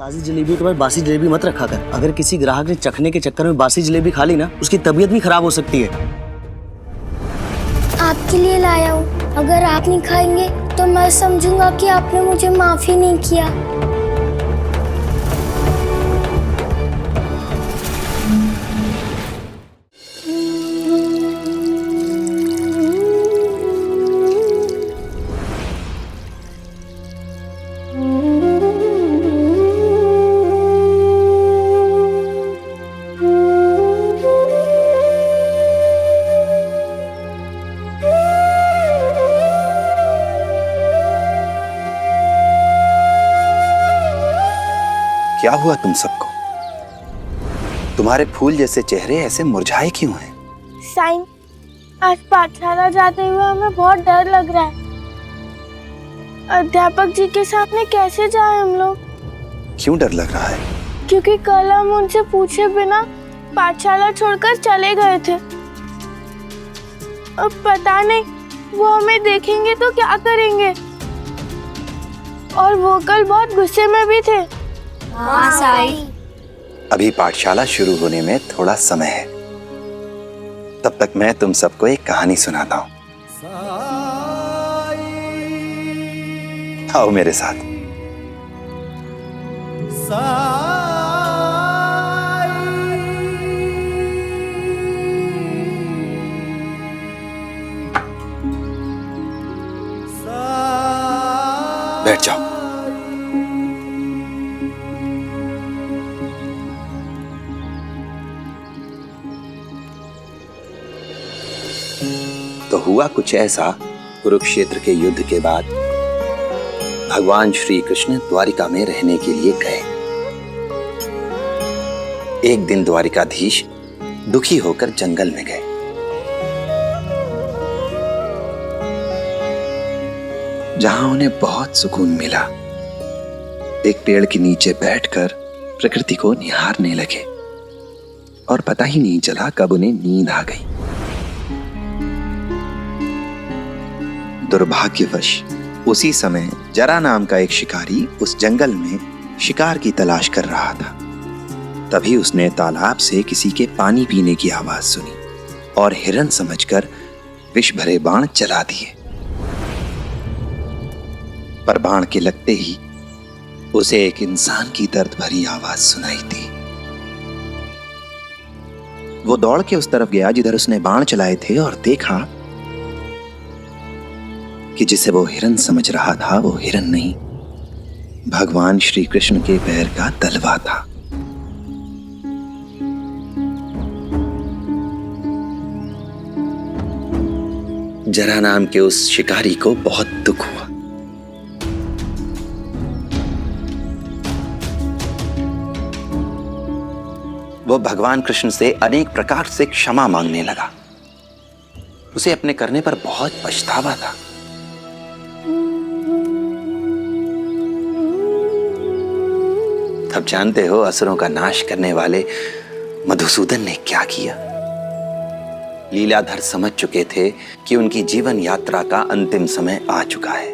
ताज़ी जलेबी के बाद बासी जलेबी मत रखा कर। अगर किसी ग्राहक ने चखने के चक्कर में बासी जलेबी खा ली ना, उसकी तबीयत भी खराब हो सकती है। आपके लिए लाया हूँ। अगर आप नहीं खाएंगे तो मैं समझूंगा कि आपने मुझे माफी नहीं किया। क्या हुआ तुम सबको? तुम्हारे फूल जैसे चेहरे ऐसे मुरझाए क्यों हैं? साईं, आज पाठशाला जाते हुए हमें बहुत डर लग रहा है। अध्यापक जी के सामने कैसे जाएं हम लोग? क्यों डर लग रहा है? क्योंकि कल हम उनसे पूछे बिना पाठशाला छोड़कर चले गए थे। अब पता नहीं वो हमें देखेंगे तो क्या करेंगे। और वो कल बहुत गुस्से में भी थे। हाँ साईं। अभी पाठशाला शुरू होने में थोड़ा समय है। तब तक मैं तुम सबको एक कहानी सुनाता हूँ। आओ मेरे साथ। बैठ जाओ। तो हुआ कुछ ऐसा, कुरुक्षेत्र के युद्ध के बाद भगवान श्री कृष्ण द्वारिका में रहने के लिए गए। एक दिन द्वारिकाधीश दुखी होकर जंगल में गए। जहां उन्हें बहुत सुकून मिला। एक पेड़ के नीचे बैठकर प्रकृति को निहारने लगे और पता ही नहीं चला कब उन्हें नींद आ गई। दुर्भाग्यवश उसी समय जरा नाम का एक शिकारी उस जंगल में शिकार की तलाश कर रहा था। तभी उसने तालाब से किसी के पानी पीने की आवाज सुनी और हिरन समझकर विष भरे बाण चला दिए। पर बाण के लगते ही उसे एक इंसान की दर्द भरी आवाज सुनाई दी। वो दौड़ के उस तरफ गया जिधर उसने बाण चलाए थे और देखा कि जिसे वो हिरन समझ रहा था वो हिरन नहीं, भगवान श्री कृष्ण के पैर का तलवा था। जरा नाम के उस शिकारी को बहुत दुख हुआ। वो भगवान कृष्ण से अनेक प्रकार से क्षमा मांगने लगा। उसे अपने करने पर बहुत पछतावा था। तब जानते हो असुरों का नाश करने वाले मधुसूदन ने क्या किया? लीलाधर समझ चुके थे कि उनकी जीवन यात्रा का अंतिम समय आ चुका है।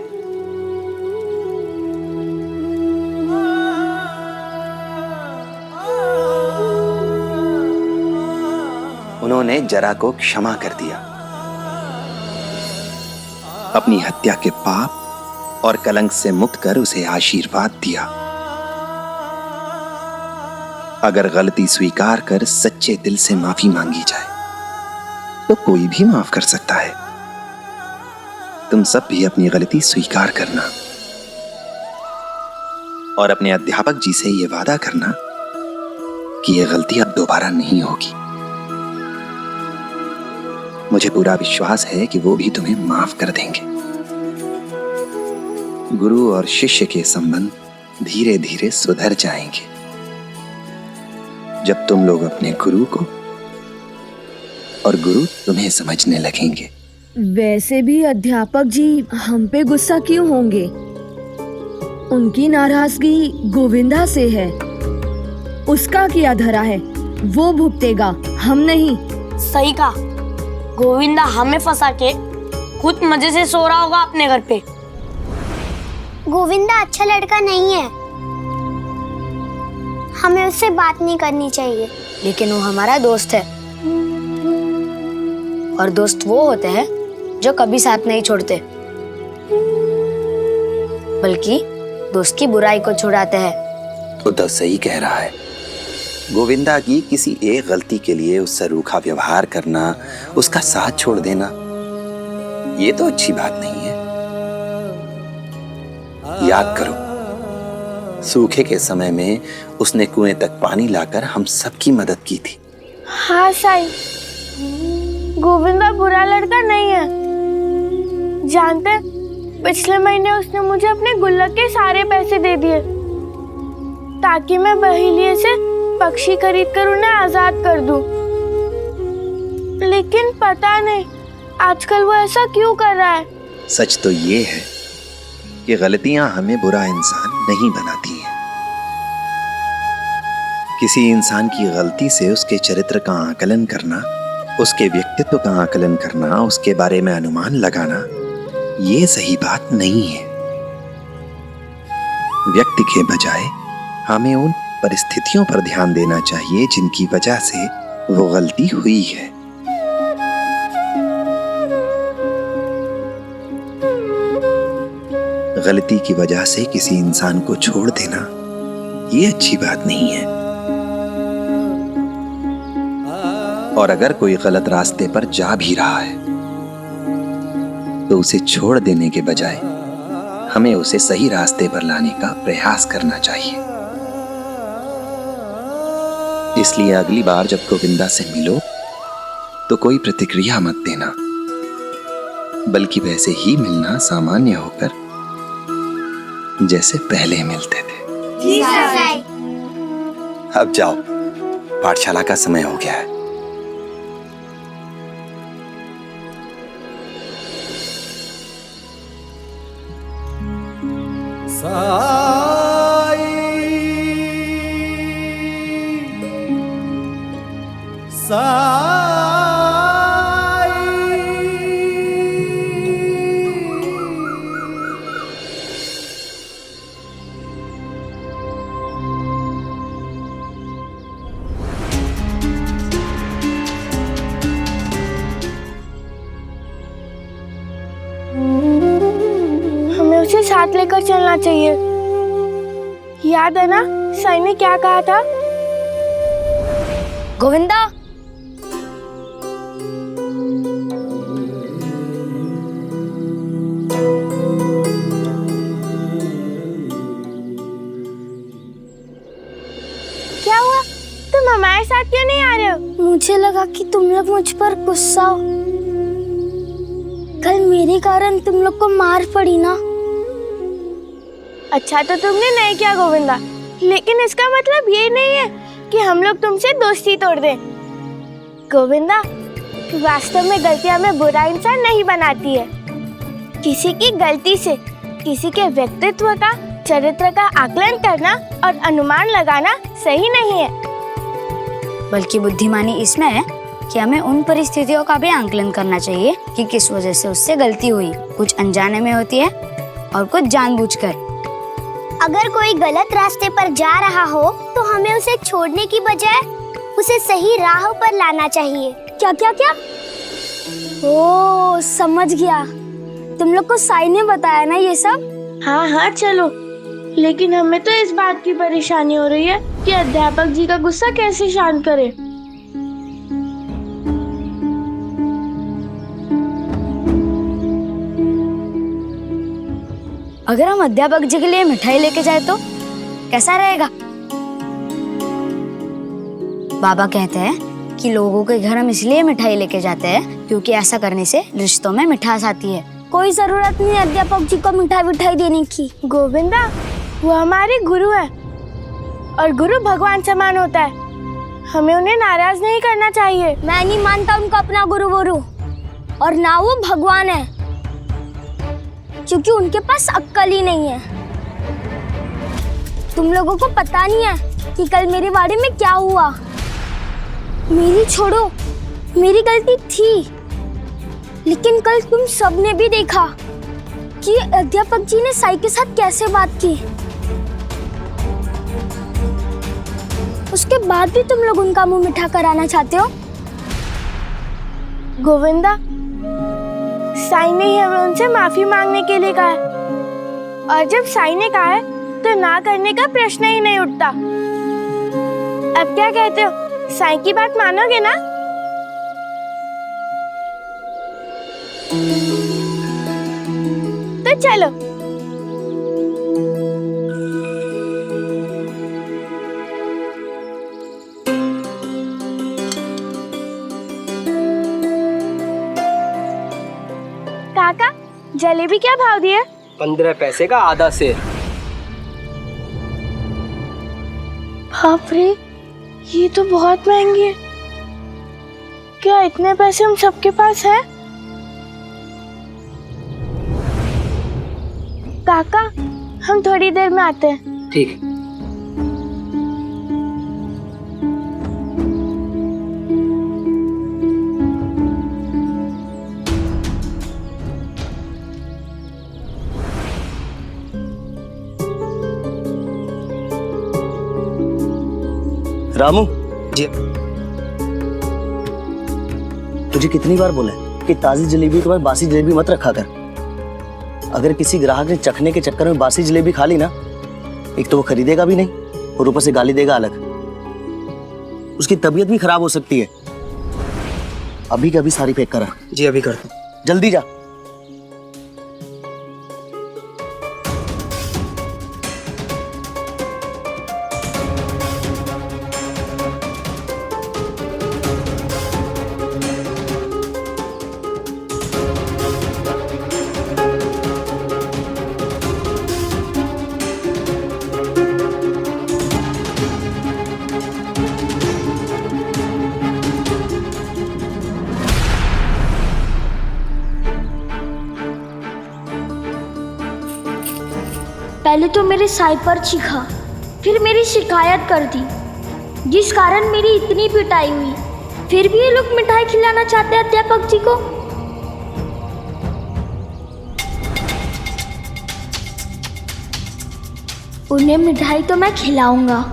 उन्होंने जरा को क्षमा कर दिया। अपनी हत्या के पाप और कलंक से मुक्त कर उसे आशीर्वाद दिया। अगर गलती स्वीकार कर सच्चे दिल से माफी मांगी जाए तो कोई भी माफ कर सकता है। तुम सब भी अपनी गलती स्वीकार करना और अपने अध्यापक जी से यह वादा करना कि यह गलती अब दोबारा नहीं होगी। मुझे पूरा विश्वास है कि वो भी तुम्हें माफ कर देंगे। गुरु और शिष्य के संबंध धीरे धीरे सुधर जाएंगे जब तुम लोग अपने गुरु को और गुरु तुम्हें समझने लगेंगे। वैसे भी अध्यापक जी हम पे गुस्सा क्यों होंगे? उनकी नाराजगी गोविंदा से है। उसका क्या धरा है, वो भुगतेगा, हम नहीं। सही कहा। गोविंदा हमें फंसा के खुद मजे से सो रहा होगा अपने घर पे। गोविंदा अच्छा लड़का नहीं है। हमें उससे बात नहीं करनी चाहिए। लेकिन वो हमारा दोस्त है, और दोस्त वो होते हैं जो कभी साथ नहीं छोड़ते, बल्कि दोस्त की बुराई को छुड़ाते हैं। तो सही कह रहा है। गोविंदा की किसी एक गलती के लिए उससे रूखा व्यवहार करना, उसका साथ छोड़ देना, ये तो अच्छी बात नहीं है। याद करो, सूखे के समय में उसने कुएं तक पानी लाकर हम सबकी मदद की थी। हाँ साईं, गोविंदा बुरा लड़का नहीं है। जानते, पिछले महीने उसने मुझे अपने गुल्लक के सारे पैसे दे दिए ताकि मैं बहेलिए से पक्षी खरीदकर उन्हें आजाद कर दूं। लेकिन पता नहीं आजकल वो ऐसा क्यों कर रहा है। सच तो ये है कि गलतियां हमें बुरा इंसान नहीं बनाती हैं। किसी इंसान की गलती से उसके चरित्र का आकलन करना, उसके व्यक्तित्व का आकलन करना, उसके बारे में अनुमान लगाना, ये सही बात नहीं है। व्यक्ति के बजाय हमें उन परिस्थितियों पर ध्यान देना चाहिए जिनकी वजह से वो गलती हुई है। गलती की वजह से किसी इंसान को छोड़ देना, ये अच्छी बात नहीं है। और अगर कोई गलत रास्ते पर जा भी रहा है तो उसे छोड़ देने के बजाय हमें उसे सही रास्ते पर लाने का प्रयास करना चाहिए। इसलिए अगली बार जब गोविंदा से मिलो तो कोई प्रतिक्रिया मत देना, बल्कि वैसे ही मिलना, सामान्य होकर जैसे पहले मिलते थे। जी साईं। अब जाओ, पाठशाला का समय हो गया है। हमें उसे साथ लेकर चलना चाहिए। याद है ना साईं ने क्या कहा था? गोविंदा, क्या हुआ? तुम हमारे साथ क्यों नहीं आ रहे हो? मुझे लगा कि तुम लोग मुझ पर गुस्सा हो। कल मेरे कारण तुम लोग को मार पड़ी ना। अच्छा तो तुमने नहीं किया गोविंदा, लेकिन इसका मतलब ये नहीं है कि हम लोग तुमसे दोस्ती तोड़ दें। गोविंदा, वास्तव में गलतियां हमें बुरा इंसान नहीं बनाती है। किसी की गलती से किसी के व्यक्तित्व का, चरित्र का आकलन करना और अनुमान लगाना सही नहीं है। बल्कि बुद्धिमानी इसमें है कि हमें उन परिस्थितियों का भी आकलन करना चाहिए कि किस वजह से उससे गलती हुई। कुछ अनजाने में होती है और कुछ जानबूझकर। अगर कोई गलत रास्ते पर जा रहा हो तो हमें उसे छोड़ने की बजाय उसे सही राह पर लाना चाहिए। क्या क्या क्या? ओ, समझ गया। तुम लोग को साईं ने बताया ना ये सब? हाँ हाँ चलो, लेकिन हमें तो इस बात की परेशानी हो रही है कि अध्यापक जी का गुस्सा कैसे शांत करें। अगर हम अध्यापक जी के लिए मिठाई लेके जाए तो कैसा रहेगा? बाबा कहते हैं कि लोगों के घर हम इसलिए मिठाई लेके जाते हैं क्योंकि ऐसा करने से रिश्तों में मिठास आती है। कोई जरूरत नहीं अध्यापक जी को मिठाई देने की। गोविंदा, वो हमारे गुरु है और गुरु भगवान समान होता है। हमें उन्हें नाराज नहीं करना चाहिए। मैं नहीं मानता उनको अपना गुरु और ना वो भगवान है, क्योंकि उनके पास अक्ल ही नहीं है। तुम लोगों को पता नहीं है कि कल मेरे बारे में क्या हुआ। मेरी छोड़ो, मेरी गलती थी, लेकिन कल तुम सबने भी देखा कि अध्यापक जी ने साईं के साथ कैसे बात की। उसके बाद भी तुम लोग उनका मुंह मीठा कराना चाहते हो। गोविंदा, साई ने ही हमें उनसे माफी मांगने के लिए कहा है, और जब साई ने कहा है तो ना करने का प्रश्न ही नहीं उठता। अब क्या कहते हो, साई की बात मानोगे ना? तो चलो। काका, जलेबी क्या भाव दिए? 15 पैसे का आधा सेर। बाप रे, ये तो बहुत महंगी है। क्या इतने पैसे हम सबके पास है? काका, हम थोड़ी देर में आते हैं। ठीक। रामू, जी। तुझे कितनी बार बोला है कि ताजी जलेबी के बाद बासी जलेबी मत रखा कर। अगर किसी ग्राहक ने चखने के चक्कर में बासी जलेबी खा ली ना, एक तो वो खरीदेगा भी नहीं और ऊपर से गाली देगा अलग। उसकी तबीयत भी खराब हो सकती है। अभी के अभी सारी पैक करा। जी अभी करता हूँ। जल्दी जा। पहले तो मेरे साई पर चीखा, फिर मेरी शिकायत कर दी, जिस कारण मेरी इतनी पिटाई हुई। फिर भी ये लोग मिठाई खिलाना चाहते हैं अध्यापक जी को। उन्हें मिठाई तो मैं खिलाऊंगा।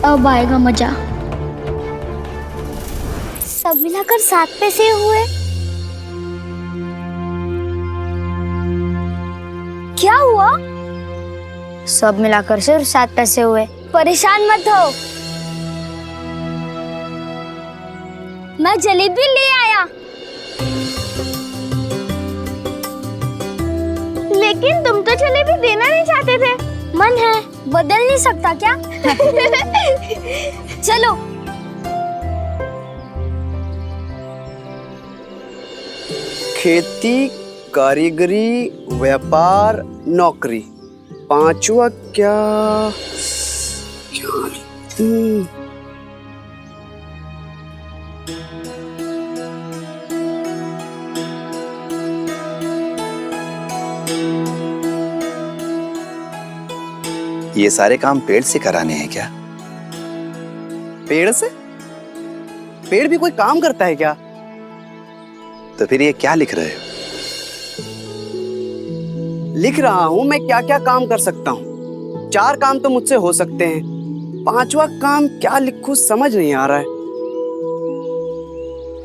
अब आएगा मजा। सब मिलाकर 7 पैसे हुए। क्या हुआ? सब मिलाकर सिर्फ 7 पैसे हुए। परेशान मत हो, मैं जलेबी ले आया। लेकिन तुम तो जलेबी देना नहीं चाहते थे। मन है, बदल नहीं सकता क्या? चलो। खेती, कारीगरी, व्यापार, नौकरी, पांचवा क्या? ये सारे काम पेड़ से कराने हैं क्या? पेड़ से? पेड़ भी कोई काम करता है क्या? तो फिर ये क्या लिख रहे हो? लिख रहा हूं मैं क्या क्या काम कर सकता हूं। 4 काम तो मुझसे हो सकते हैं, 5वां काम क्या लिखूं समझ नहीं आ रहा है।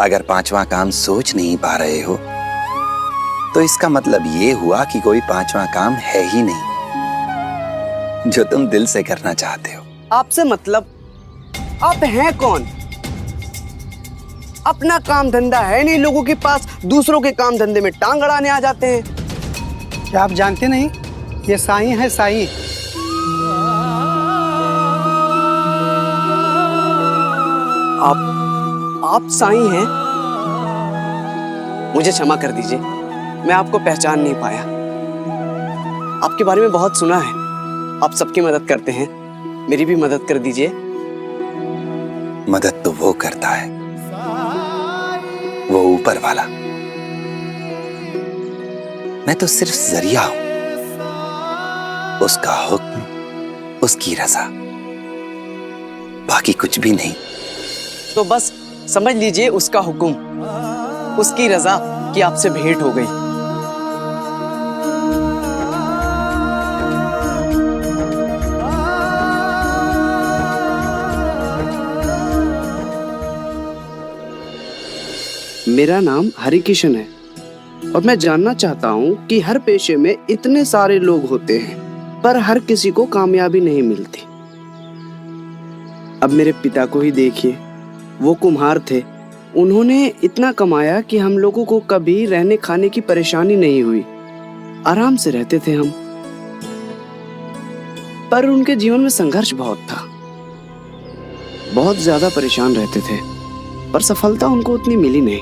अगर 5वां काम सोच नहीं पा रहे हो तो इसका मतलब ये हुआ कि कोई 5वां काम है ही नहीं जो तुम दिल से करना चाहते हो। आपसे मतलब? आप हैं कौन? अपना काम धंधा है नहीं लोगों के पास, दूसरों के काम धंधे में टांग अड़ाने आ जाते हैं। क्या आप जानते नहीं, ये साई है साई। आप साई हैं? मुझे क्षमा कर दीजिए, मैं आपको पहचान नहीं पाया। आपके बारे में बहुत सुना है, आप सबकी मदद करते हैं, मेरी भी मदद कर दीजिए। मदद तो वो करता है, वो ऊपर वाला मैं तो सिर्फ जरिया हूं, उसका हुक्म, उसकी रजा, बाकी कुछ भी नहीं। तो बस समझ लीजिए उसका हुक्म, उसकी रजा कि आपसे भेंट हो गई। मेरा नाम हरिकिशन है और मैं जानना चाहता हूँ कि हर पेशे में इतने सारे लोग होते हैं पर हर किसी को कामयाबी नहीं मिलती। अब मेरे पिता को ही देखिए, वो कुम्हार थे, उन्होंने इतना कमाया कि हम लोगों को कभी रहने खाने की परेशानी नहीं हुई, आराम से रहते थे हम। पर उनके जीवन में संघर्ष बहुत था, बहुत ज्यादा परेशान रहते थे, पर सफलता उनको उतनी मिली नहीं।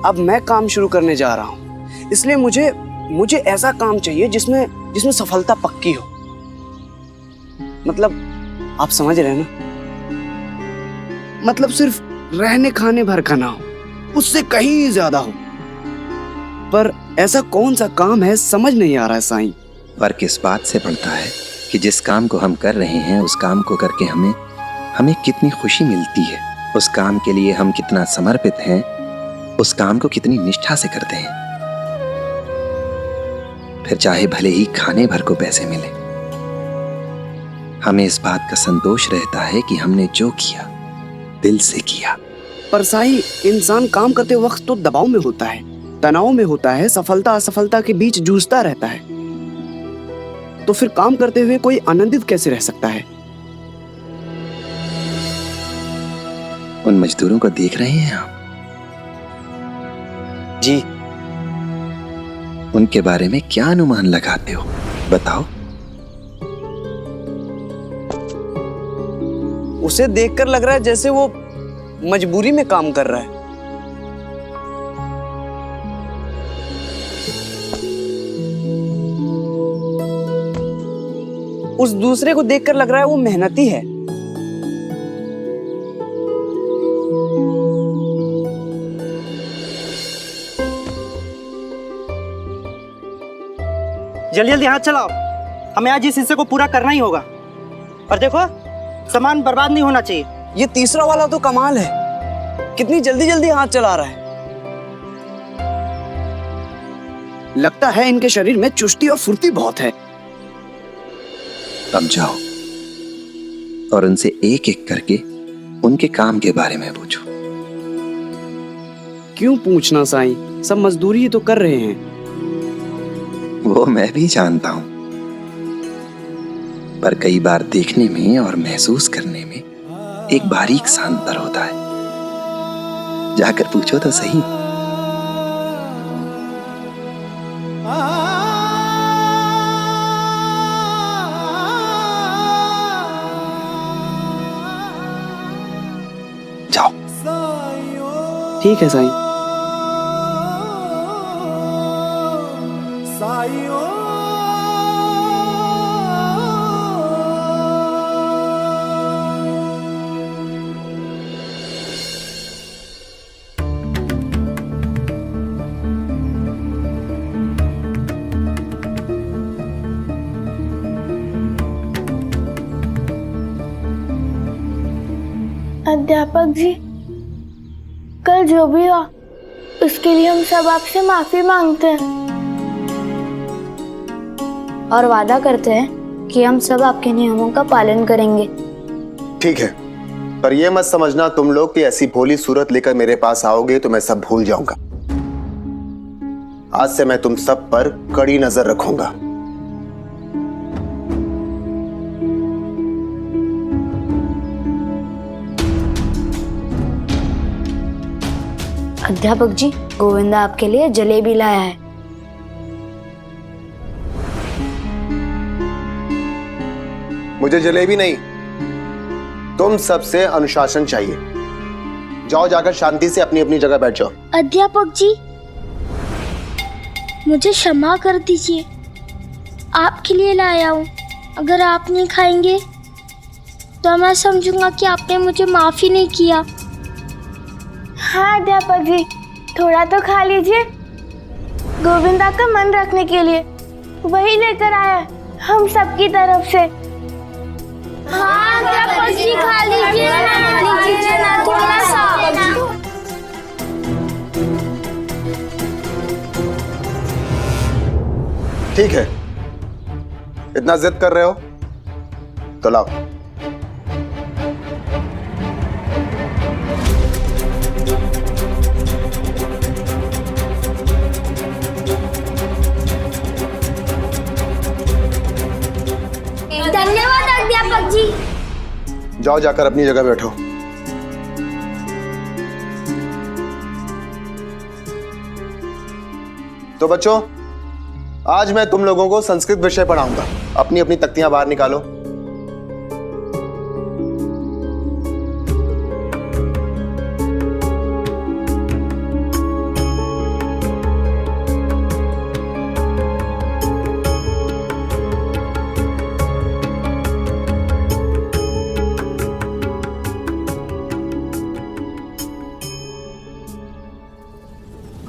अब मैं काम शुरू करने जा रहा हूँ, इसलिए मुझे ऐसा काम चाहिए जिसमें सफलता पक्की हो। मतलब आप समझ रहे हैं ना, मतलब सिर्फ रहने खाने भर का ना हो, उससे कहीं ज्यादा हो। पर ऐसा कौन सा काम है समझ नहीं आ रहा है साईं। फर्क इस बात से पड़ता है कि जिस काम को हम कर रहे हैं उस काम को करके हमें कितनी खुशी मिलती है, उस काम के लिए हम कितना समर्पित हैं, उस काम को कितनी निष्ठा से करते हैं। फिर चाहे भले ही खाने भर को पैसे मिले, हमें इस बात का संतोष रहता है कि हमने जो किया दिल से किया। पर साईं, इंसान काम करते वक्त तो दबाव में होता है, तनाव में होता है, सफलता असफलता के बीच जूझता रहता है। तो फिर काम करते हुए कोई आनंदित कैसे रह सकता है? उन मजदूरों को देख रहे हैं आप? जी। उनके बारे में क्या अनुमान लगाते हो, बताओ? उसे देखकर लग रहा है जैसे वो मजबूरी में काम कर रहा है। उस दूसरे को देखकर लग रहा है वो मेहनती है। जल्दी जल्दी हाथ चलाओ, हमें आज इस हिस्से को पूरा करना ही होगा। और देखो, सामान बर्बाद नहीं होना चाहिए। ये तीसरा वाला तो कमाल है, कितनी जल्दी जल्दी हाथ चला रहा है। लगता है इनके शरीर में चुस्ती और फुर्ती बहुत है। अब जाओ और उनसे एक एक करके उनके काम के बारे में पूछो। क्यों पूछना साईं, सब मजदूरी ही तो कर रहे हैं। वो मैं भी जानता हूं, पर कई बार देखने में और महसूस करने में एक बारीक सा अंतर होता है। जाकर पूछो तो सही। जाओ। ठीक है साईं। अध्यापक जी, कल जो भी हुआ उसके लिए हम सब आपसे माफी मांगते हैं और वादा करते हैं कि हम सब आपके नियमों का पालन करेंगे। ठीक है, पर यह मत समझना तुम लोग कि ऐसी भोली सूरत लेकर मेरे पास आओगे तो मैं सब भूल जाऊंगा। आज से मैं तुम सब पर कड़ी नजर रखूंगा। अध्यापक जी, गोविंदा आपके लिए जलेबी लाया है। मुझे जलेबी नहीं, तुम सबसे अनुशासन चाहिए। जाओ, जाकर शांति से अपनी अपनी जगह बैठ जाओ। अध्यापक जी, मुझे क्षमा कर दीजिए, आपके लिए लाया हूँ। अगर आप नहीं खाएंगे तो मैं समझूंगा कि आपने मुझे माफी नहीं किया। हाँ अध्यापक जी, थोड़ा तो खा लीजिए। गोविंदा का मन रखने के लिए। वही लेकर आया है हम सबकी तरफ से। हाँ क्या जी खा लीजिए ना थोड़ा सा। ठीक है, इतना जिद कर रहे हो तो लाओ। धन्यवाद अध्यापक जी। जाओ जाकर अपनी जगह बैठो। तो बच्चों, आज मैं तुम लोगों को संस्कृत विषय पढ़ाऊंगा। अपनी अपनी तख्तियां बाहर निकालो।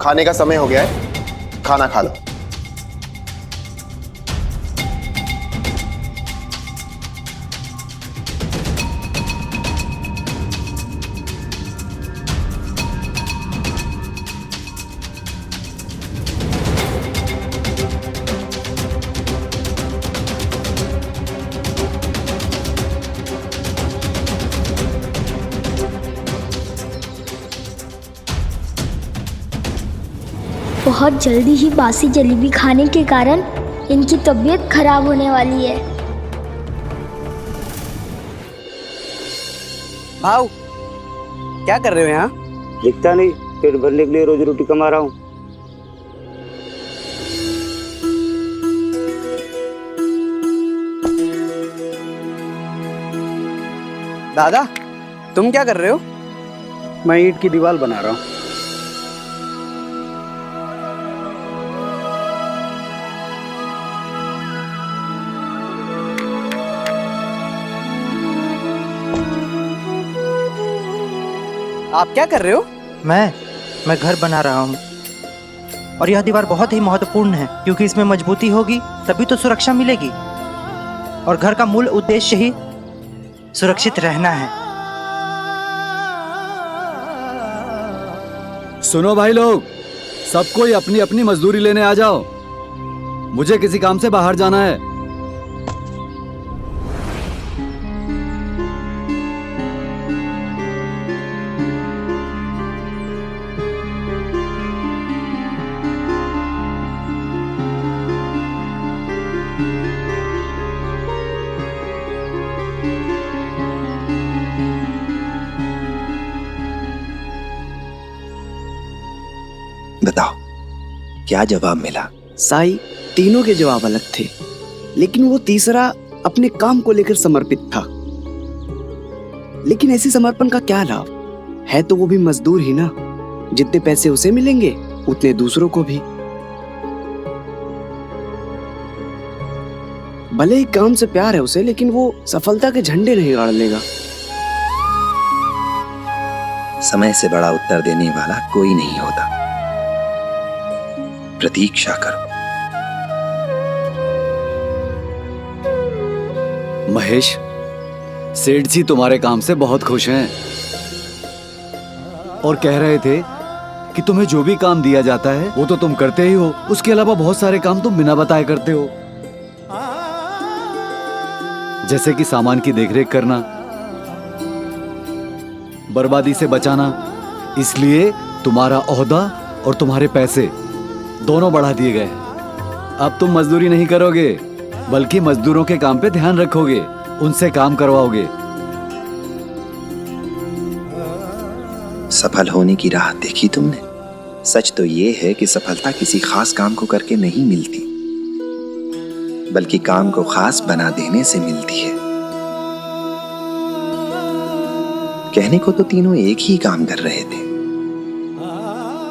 खाने का समय हो गया है, खाना खा लो। बहुत जल्दी ही बासी जलेबी खाने के कारण इनकी तबीयत खराब होने वाली है। भाऊ, क्या कर रहे हो यहाँ? दिखता नहीं, पेट भरने के लिए रोजी रोटी कमा रहा हूँ। दादा, तुम क्या कर रहे हो? मैं ईंट की दीवार बना रहा हूँ। आप क्या कर रहे हो? मैं घर बना रहा हूँ और यह दीवार बहुत ही महत्वपूर्ण है क्योंकि इसमें मजबूती होगी तभी तो सुरक्षा मिलेगी और घर का मूल उद्देश्य ही सुरक्षित रहना है। सुनो भाई लोग, सब कोई अपनी अपनी मजदूरी लेने आ जाओ। मुझे किसी काम से बाहर जाना है। बताओ, क्या जवाब मिला? साई, तीनों के जवाब अलग थे, लेकिन वो तीसरा अपने काम को लेकर समर्पित था। लेकिन ऐसे समर्पण का क्या लाभ है? तो वो भी मजदूर ही ना। जितने पैसे उसे मिलेंगे उतने दूसरों को भी। भले ही काम से प्यार है उसे, लेकिन वो सफलता के झंडे नहीं गाड़ लेगा। समय से बड़ा उत्तर देने वाला कोई नहीं होता। प्रतीक्षा करो। महेश, सेठ जी तुम्हारे काम से बहुत खुश हैं और कह रहे थे कि तुम्हें जो भी काम दिया जाता है वो तो तुम करते ही हो, उसके अलावा बहुत सारे काम तुम बिना बताए करते हो, जैसे कि सामान की देखरेख करना, बर्बादी से बचाना। इसलिए तुम्हारा ओहदा और तुम्हारे पैसे दोनों बढ़ा दिए गए। अब तुम मजदूरी नहीं करोगे, बल्कि मजदूरों के काम पे ध्यान रखोगे, उनसे काम करवाओगे। सफल होने की राह देखी तुमने? सच तो ये है कि सफलता किसी खास काम को करके नहीं मिलती, बल्कि काम को खास बना देने से मिलती है। कहने को तो तीनों एक ही काम कर रहे थे,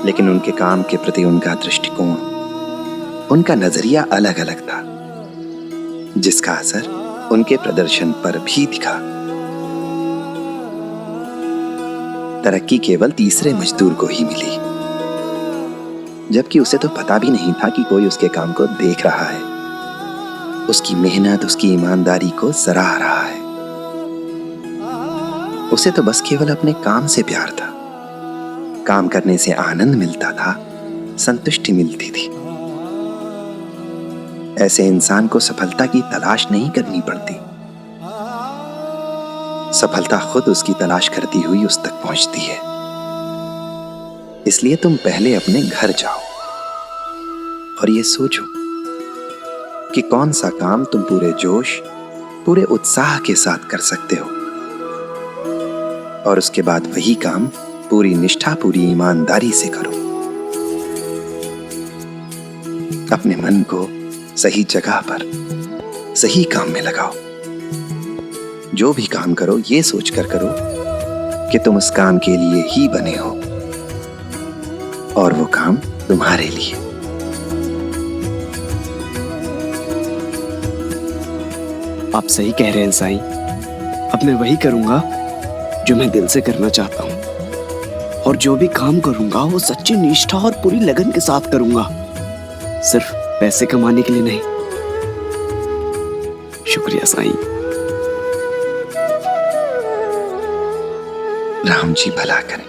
लेकिन उनके काम के प्रति उनका दृष्टिकोण, उनका नजरिया अलग अलग था, जिसका असर उनके प्रदर्शन पर भी दिखा। तरक्की केवल तीसरे मजदूर को ही मिली। जबकि उसे तो पता भी नहीं था कि कोई उसके काम को देख रहा है, उसकी मेहनत, उसकी ईमानदारी को सराह रहा है। उसे तो बस केवल अपने काम से प्यार था। काम करने से आनंद मिलता था, संतुष्टि मिलती थी। ऐसे इंसान को सफलता की तलाश नहीं करनी पड़ती, सफलता खुद उसकी तलाश करती हुई उस तक पहुंचती है। इसलिए तुम पहले अपने घर जाओ और ये सोचो कि कौन सा काम तुम पूरे जोश, पूरे उत्साह के साथ कर सकते हो, और उसके बाद वही काम पूरी निष्ठा, पूरी ईमानदारी से करो। अपने मन को सही जगह पर, सही काम में लगाओ। जो भी काम करो ये सोचकर करो कि तुम उस काम के लिए ही बने हो और वो काम तुम्हारे लिए। आप सही कह रहे हैं साईं। अब मैं वही करूंगा जो मैं दिल से करना चाहता हूँ, और जो भी काम करूंगा वो सच्ची निष्ठा और पूरी लगन के साथ करूंगा, सिर्फ पैसे कमाने के लिए नहीं। शुक्रिया साईं। राम जी भला करें।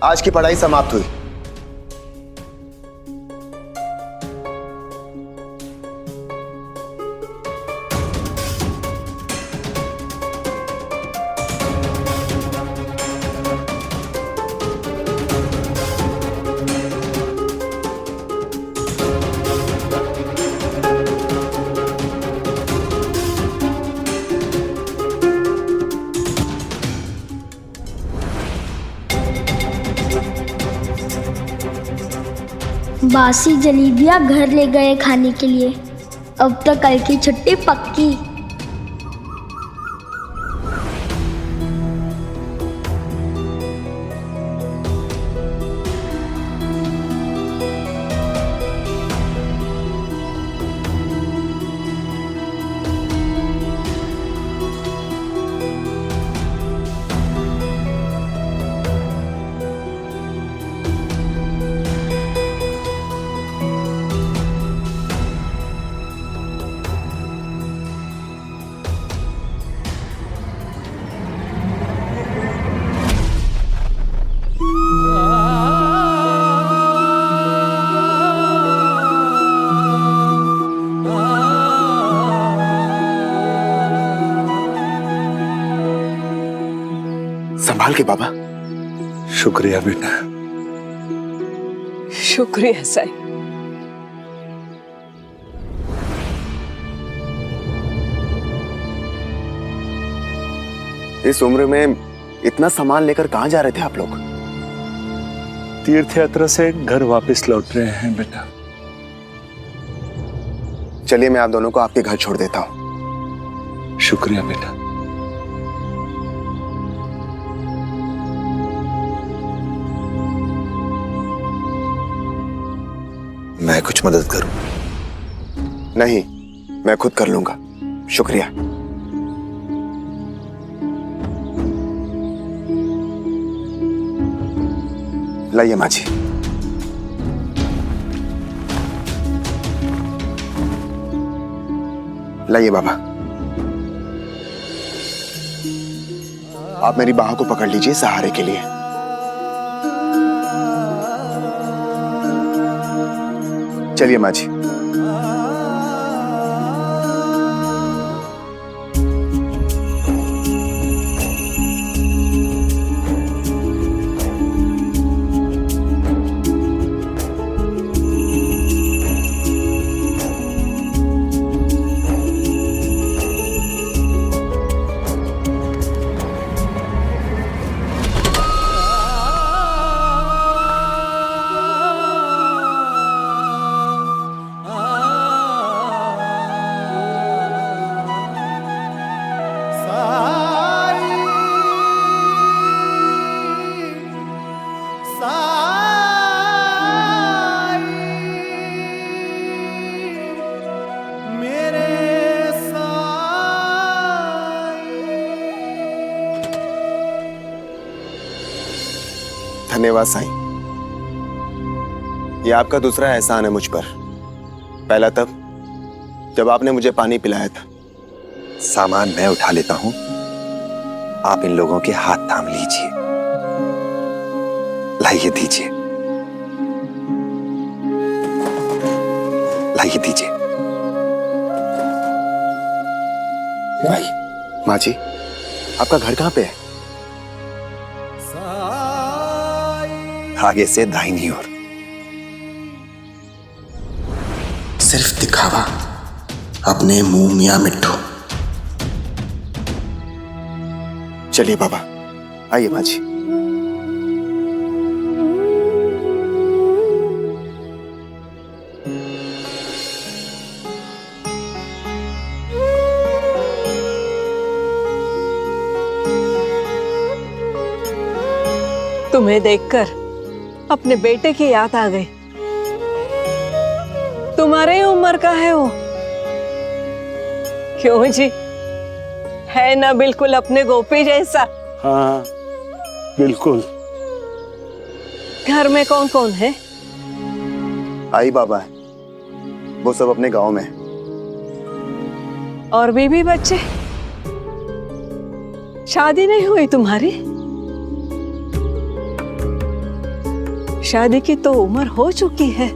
आज की पढ़ाई समाप्त हुई। बासी जलेबियाँ घर ले गए खाने के लिए। अब तो कल की छुट्टी पक्की। संभाल के बाबा। शुक्रिया बेटा। शुक्रिया साईं। इस उम्र में इतना सामान लेकर कहां जा रहे थे आप लोग? तीर्थ यात्रा से घर वापस लौट रहे हैं बेटा। चलिए मैं आप दोनों को आपके घर छोड़ देता हूं। शुक्रिया बेटा। मैं कुछ मदद करूं? नहीं, मैं खुद कर लूंगा। शुक्रिया। लाइए माँ जी। लाइए बाबा। आप मेरी बाहों को पकड़ लीजिए सहारे के लिए। चलिए माँ जी। धन्यवाद साईं। ये आपका दूसरा एहसान है मुझ पर। पहला तब जब आपने मुझे पानी पिलाया था। सामान मैं उठा लेता हूं, आप इन लोगों के हाथ थाम लीजिए। लाइए दीजिए, लाइए दीजिए। भाई, माँ जी, आपका घर कहाँ पे है? आगे से दाहिनी ओर। सिर्फ दिखावा, अपने मुंह मियां मिट्ठू। चलिए बाबा, आइए माँ जी। तुम्हें देखकर अपने बेटे की याद आ गई। तुम्हारे ही उम्र का है वो। क्यों जी, है ना बिल्कुल अपने गोपी जैसा। हाँ बिल्कुल। घर में कौन कौन है? आई बाबा है, वो सब अपने गांव में है। और बीवी बच्चे? शादी नहीं हुई तुम्हारी? शादी की तो उम्र हो चुकी है।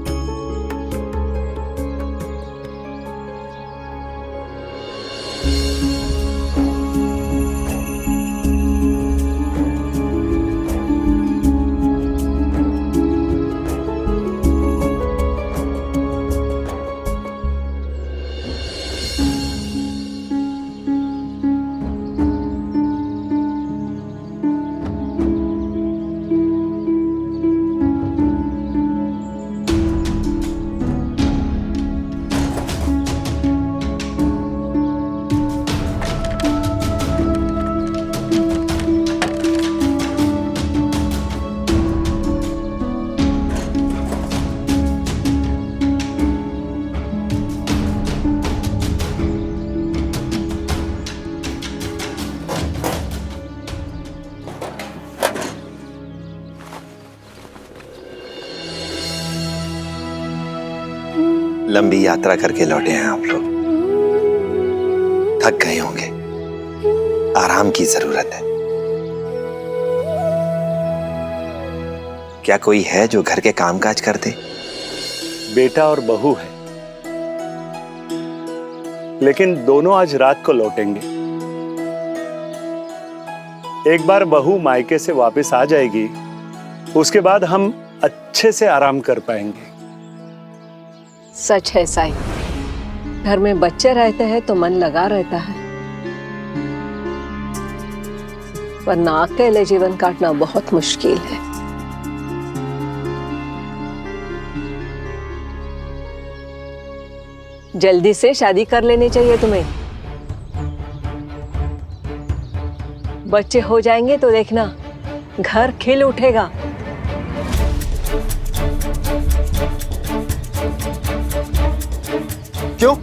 लंबी यात्रा करके लौटे हैं आप लोग, थक गए होंगे, आराम की जरूरत है। क्या कोई है जो घर के कामकाज कर दे? बेटा और बहू है, लेकिन दोनों आज रात को लौटेंगे। एक बार बहू मायके से वापस आ जाएगी, उसके बाद हम अच्छे से आराम कर पाएंगे। सच है साईं, घर में बच्चे रहते हैं तो मन लगा रहता है, वरना अकेले जीवन काटना बहुत मुश्किल है। जल्दी से शादी कर लेनी चाहिए तुम्हें। बच्चे हो जाएंगे तो देखना, घर खिल उठेगा। क्यों?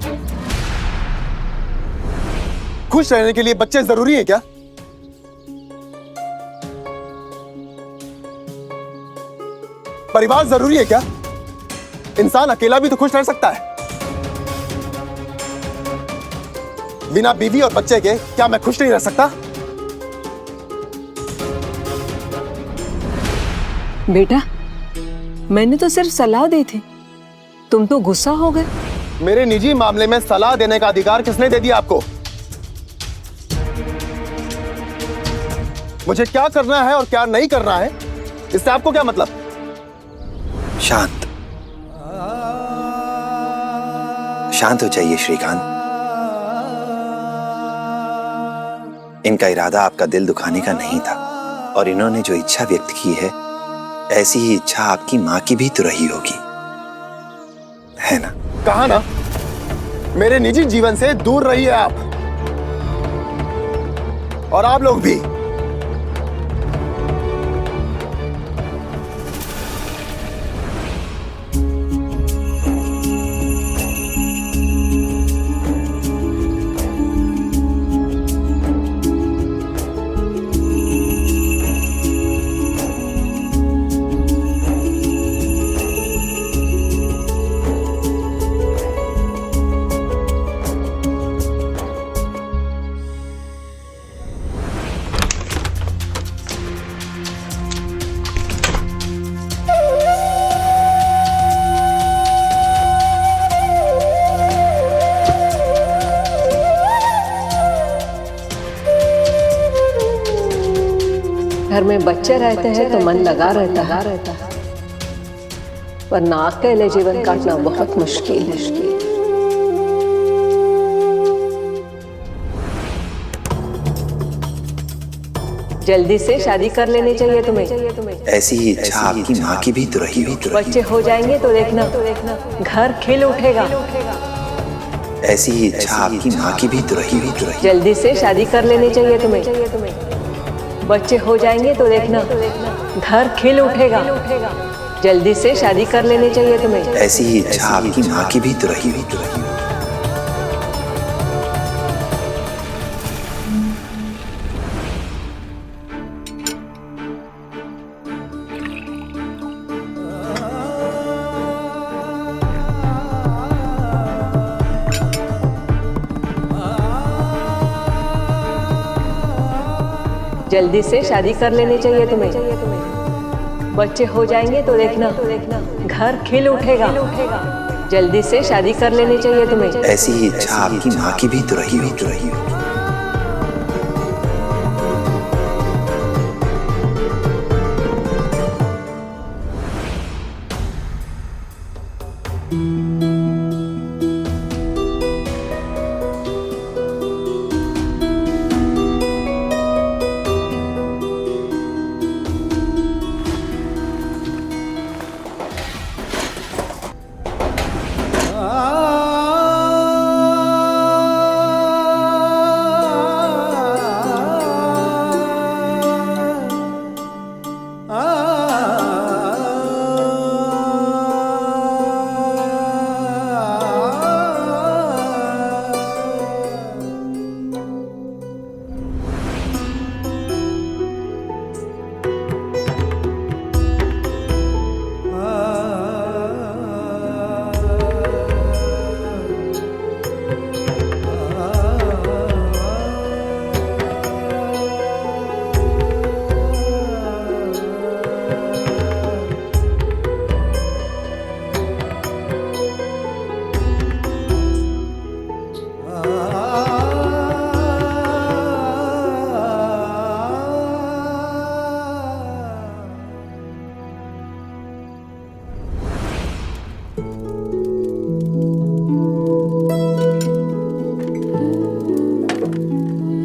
खुश रहने के लिए बच्चे जरूरी है क्या? परिवार जरूरी है क्या? इंसान अकेला भी तो खुश रह सकता है। बिना बीवी और बच्चे के क्या मैं खुश नहीं रह सकता? बेटा, मैंने तो सिर्फ सलाह दी थी, तुम तो गुस्सा हो गए। मेरे निजी मामले में सलाह देने का अधिकार किसने दे दिया आपको? मुझे क्या करना है और क्या नहीं करना है, इससे आपको क्या मतलब? शांत शांत हो जाइए श्रीकांत। इनका इरादा आपका दिल दुखाने का नहीं था, और इन्होंने जो इच्छा व्यक्त की है, ऐसी ही इच्छा आपकी मां की भी तो रही होगी, है ना? कहा ना, मेरे निजी जीवन से दूर रहिए आप, और आप लोग भी। घर में बच्चे रहते हैं तो मन लगा रहता है, वरना अकेले जीवन काटना बहुत मुश्किल है। जल्दी से शादी कर लेनी चाहिए तुम्हें। ऐसी ही इच्छा आपकी माँ की भी तो रही। बच्चे हो जाएंगे तो देखना घर खिल उठेगा। ऐसी ही इच्छा आपकी माँ की भी तो रही। जल्दी से शादी कर लेनी चाहिए तुम्हें। बच्चे हो जाएंगे तो देखना घर खिल उठेगा। जल्दी से शादी कर लेनी चाहिए तुम्हें। ऐसी ही इच्छा आपकी माँ की भी तो रही। जल्दी से शादी कर लेनी चाहिए तुम्हें। बच्चे हो जाएंगे तो देखना घर खिल उठेगा। जल्दी से शादी कर लेनी चाहिए तुम्हें। ऐसी ही इच्छा आपकी माँ की भी तो रही।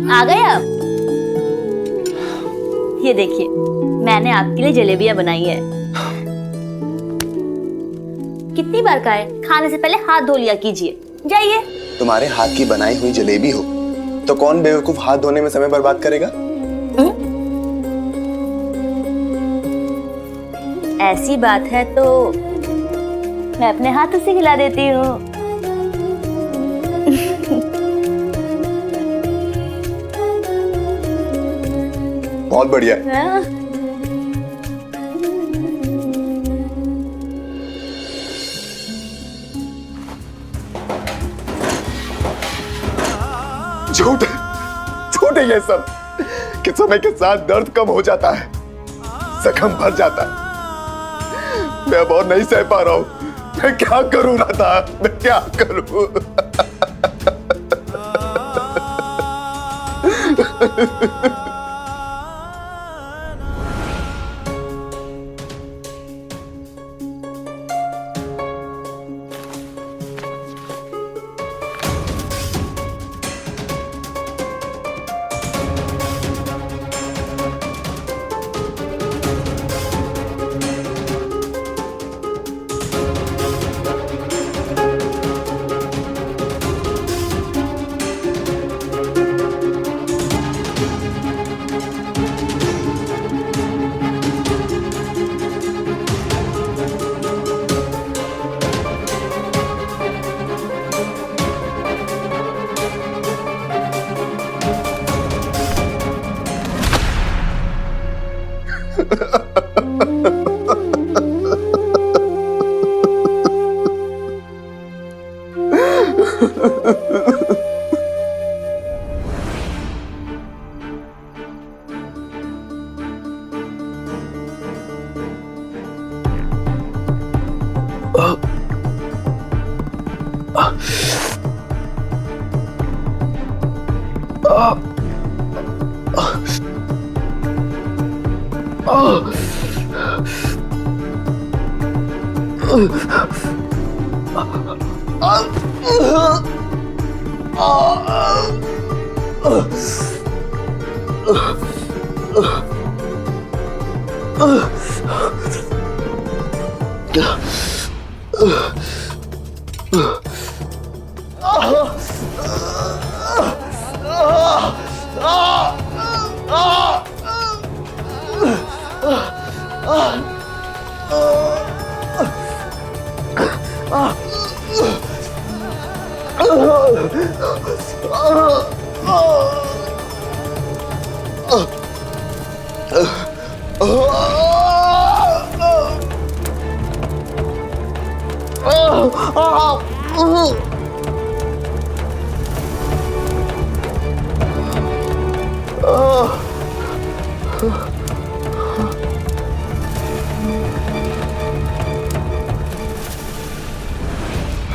आ गए आप? ये देखिए, मैंने आपके लिए जलेबियां बनाई है। कितनी बार कहा है खाने से पहले हाथ धो लिया कीजिए। जाइए। तुम्हारे हाथ की बनाई हुई जलेबी हो तो कौन बेवकूफ हाथ धोने में समय बर्बाद करेगा? ऐसी बात है तो मैं अपने हाथों से खिला देती हूँ। बहुत बढ़िया। झूठ झूठ है ये सब कि समय के साथ दर्द कम हो जाता है, जख्म भर जाता है। मैं अब और नहीं सह पा रहा हूं। मैं क्या करूं राधा, मैं क्या करूं?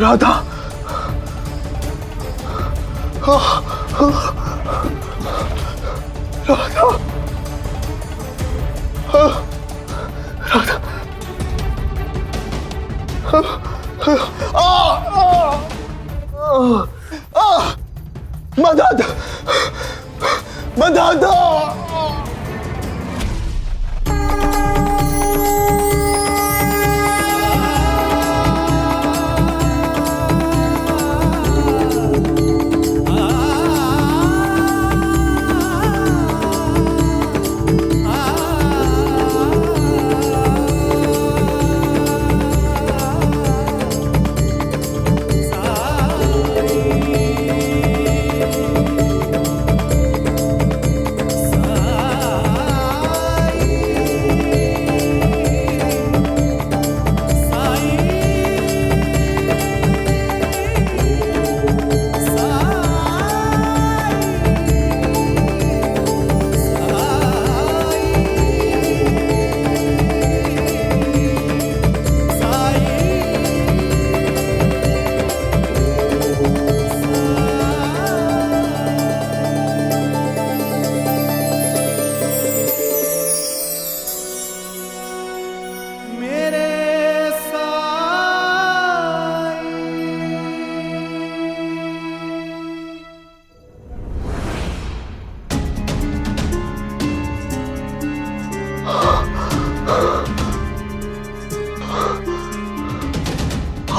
राधा, राधा, मदद, मदद।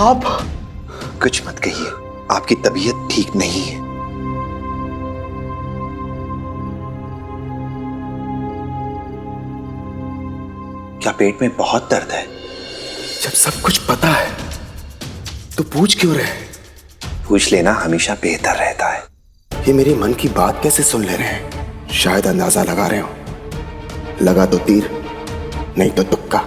आप कुछ मत कहिए, आपकी तबीयत ठीक नहीं है। क्या पेट में बहुत दर्द है? जब सब कुछ पता है तो पूछ क्यों रहे? पूछ लेना हमेशा बेहतर रहता है। ये मेरी मन की बात कैसे सुन ले रहे हैं? शायद अंदाजा लगा रहे हो। लगा तो तीर, नहीं तो तुक्का।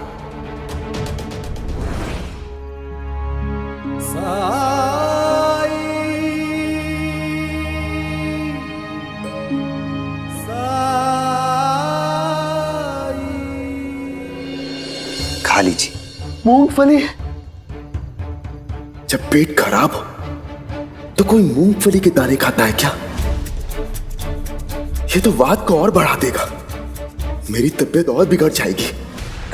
खा लीजिए। मूंगफली? जब पेट खराब हो तो कोई मूंगफली के दाने खाता है क्या? ये तो वात को और बढ़ा देगा। मेरी तबीयत और बिगड़ जाएगी।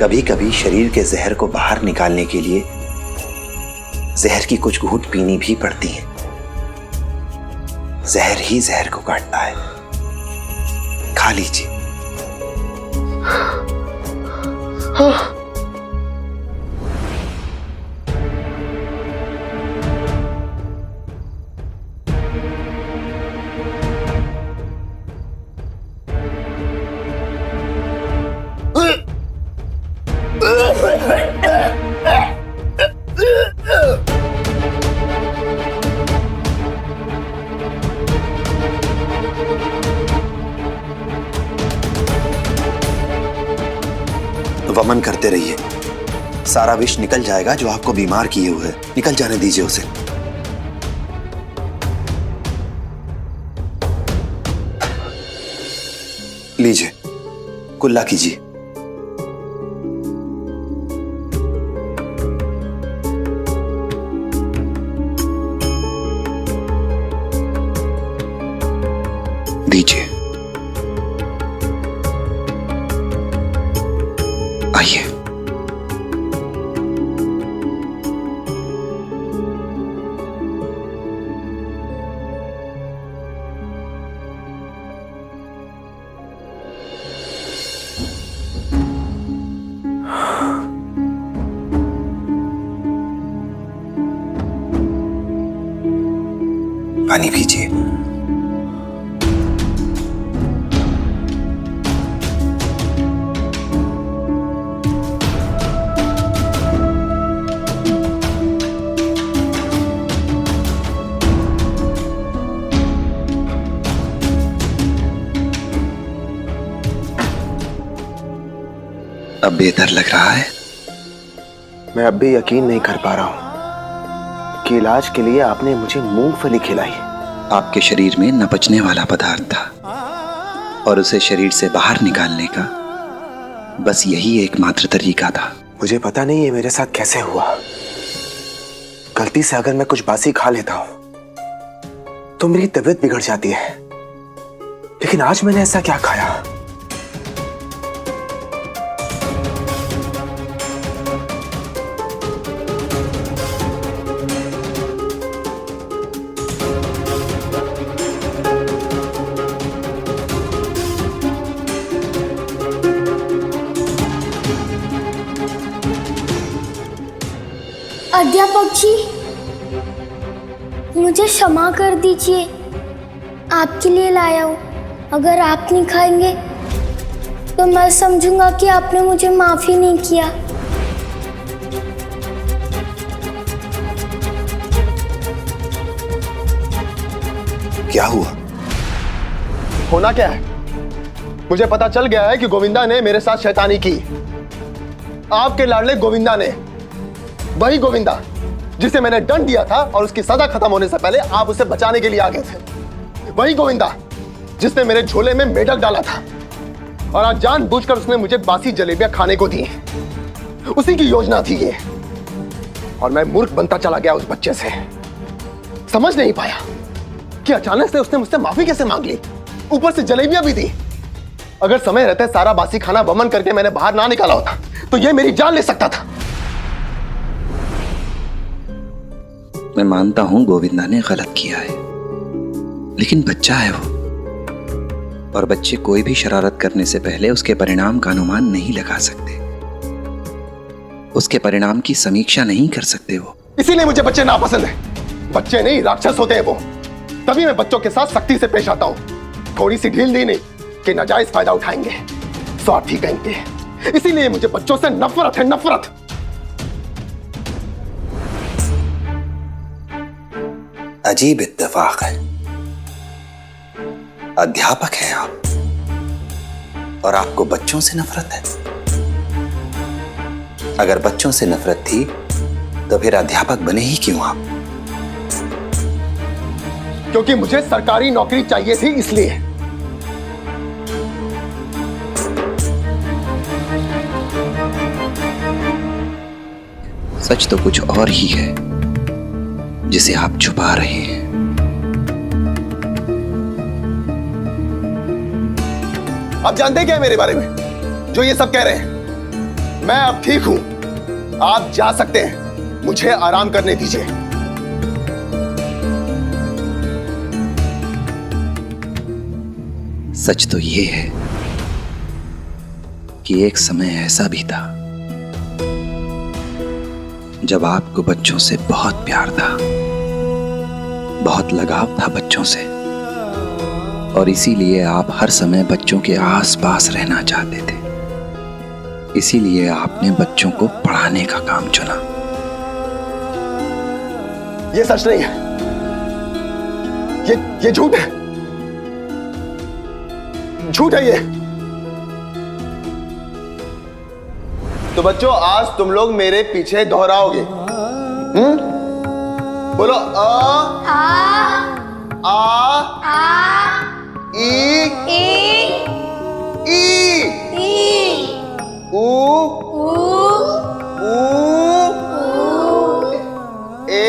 कभी कभी शरीर के जहर को बाहर निकालने के लिए जहर की कुछ घूंट पीनी भी पड़ती है। जहर ही जहर को काटता है। खा लीजिए। वमन करते रहिए। सारा विष निकल जाएगा जो आपको बीमार किए हुए है। निकल जाने दीजिए उसे। लीजिए, कुल्ला कीजिए। दीजिए। आइए। पानी पीजिए। अब बेहतर लग रहा है? मैं अब भी यकीन नहीं कर पा रहा हूं कि इलाज के लिए आपने मुझे मूंगफली खिलाई। आपके शरीर में न पचने वाला पदार्थ था और उसे शरीर से बाहर निकालने का बस यही एकमात्र तरीका था। मुझे पता नहीं ये मेरे साथ कैसे हुआ। गलती से अगर मैं कुछ बासी खा लेता हूं तो मेरी तबीयत बिगड़ जाती है, लेकिन आज मैंने ऐसा क्या खाया? अध्यापक जी, मुझे क्षमा कर दीजिए, आपके लिए लाया हूँ। अगर आप नहीं खाएंगे तो मैं समझूंगा कि आपने मुझे माफी नहीं किया। क्या हुआ? होना क्या है? मुझे पता चल गया है कि गोविंदा ने मेरे साथ शैतानी की। आपके लाडले गोविंदा ने, वही गोविंदा जिसे मैंने दंड दिया था और उसकी सजा खत्म होने से पहले आप उसे बचाने के लिए आ गए थे। वही गोविंदा जिसने मेरे झोले में मेढक डाला था और आज जानबूझकर उसने मुझे बासी जलेबियां खाने को दी। उसी की योजना थी ये, और मैं मूर्ख बनता चला गया उस बच्चे से। समझ नहीं पाया कि अचानक से उसने मुझसे माफी कैसे मांग ली, ऊपर से जलेबियां भी दी। अगर समय रहते सारा बासी खाना वमन करके मैंने बाहर ना निकाला होता तो ये मेरी जान ले सकता था। मैं मानता हूं गोविंदा ने गलत किया है, लेकिन बच्चा है वो, और बच्चे कोई भी शरारत करने से पहले उसके परिणाम का अनुमान नहीं लगा सकते, उसके परिणाम की समीक्षा नहीं कर सकते वो। इसीलिए मुझे बच्चे नापसंद है। बच्चे नहीं, राक्षस होते हैं वो। तभी मैं बच्चों के साथ सख्ती से पेश आता हूं। थोड़ी सी ढील दी नहीं कि नाजायज फायदा उठाएंगे, स्वार्थी कहेंगे। इसीलिए मुझे बच्चों से नफरत है, नफरत। अजीब इत्तेफाक है, अध्यापक हैं आप और आपको बच्चों से नफरत है। अगर बच्चों से नफरत थी तो फिर अध्यापक बने ही क्यों आप? क्योंकि मुझे सरकारी नौकरी चाहिए थी, इसलिए। सच तो कुछ और ही है जिसे आप छुपा रहे हैं। आप जानते क्या है मेरे बारे में जो ये सब कह रहे हैं? मैं अब ठीक हूं, आप जा सकते हैं। मुझे आराम करने दीजिए। सच तो ये है कि एक समय ऐसा भी था जब आपको बच्चों से बहुत प्यार था, बहुत लगाव था बच्चों से, और इसीलिए आप हर समय बच्चों के आसपास रहना चाहते थे। इसीलिए आपने बच्चों को पढ़ाने का काम चुना। ये सच नहीं है, ये झूठ है, झूठ है ये। तो बच्चों, आज तुम लोग मेरे पीछे दोहराओगे। बोलो आ ई ऊ ए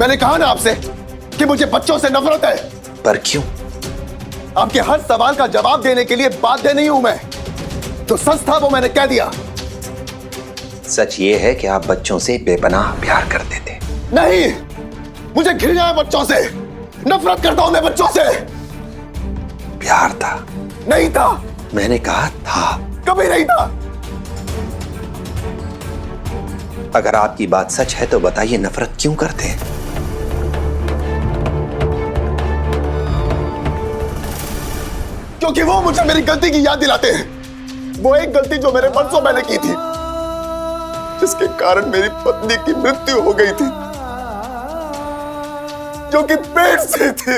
मैंने कहा ना आपसे कि मुझे बच्चों से नफरत है। पर क्यों? आपके हर सवाल का जवाब देने के लिए बाध्य नहीं हूं मैं। जो सच था वो मैंने कह दिया। सच ये है कि आप बच्चों से बेपनाह प्यार करते थे। नहीं, मुझे घृणा है बच्चों से, नफरत करता हूं मैं बच्चों से। प्यार था? नहीं था। मैंने कहा था। कभी नहीं था। अगर आपकी बात सच है तो बताइए नफरत क्यों करते हैं? क्योंकि वो मुझे मेरी गलती की याद दिलाते हैं। वो एक गलती जो मैंने बरसों पहले की थी, जिसके कारण मेरी पत्नी की मृत्यु हो गई थी, जो कि पेट से थी।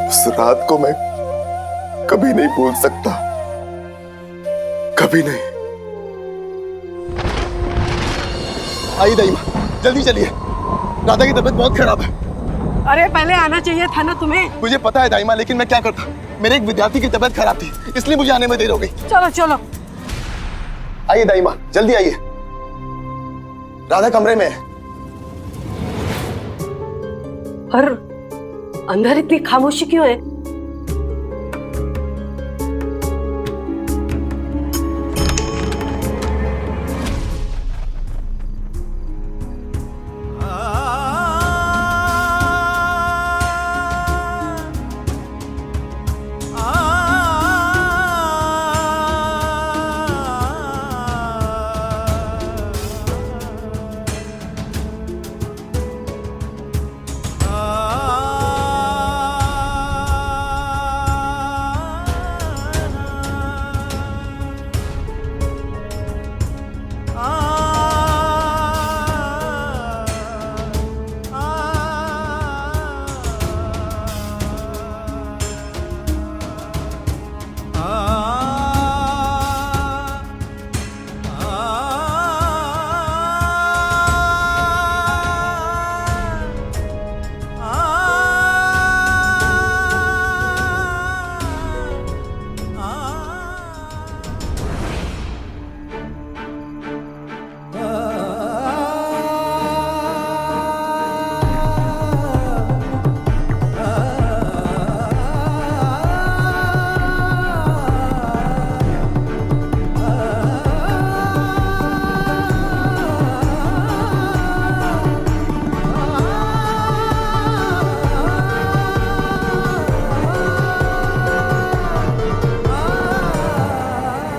उस रात को मैं कभी नहीं भूल सकता, कभी नहीं। आइए दाइमा, जल्दी चलिए, राधा की तबीयत बहुत खराब है। अरे पहले आना चाहिए था ना तुम्हें। मुझे पता है दाइमा, लेकिन मैं क्या करता, मेरे एक विद्यार्थी की तबीयत खराब थी, इसलिए मुझे आने में देर हो गई। चलो चलो आइए दाइमा, जल्दी आइए। राधा कमरे में है। पर अंदर इतनी खामोशी क्यों है?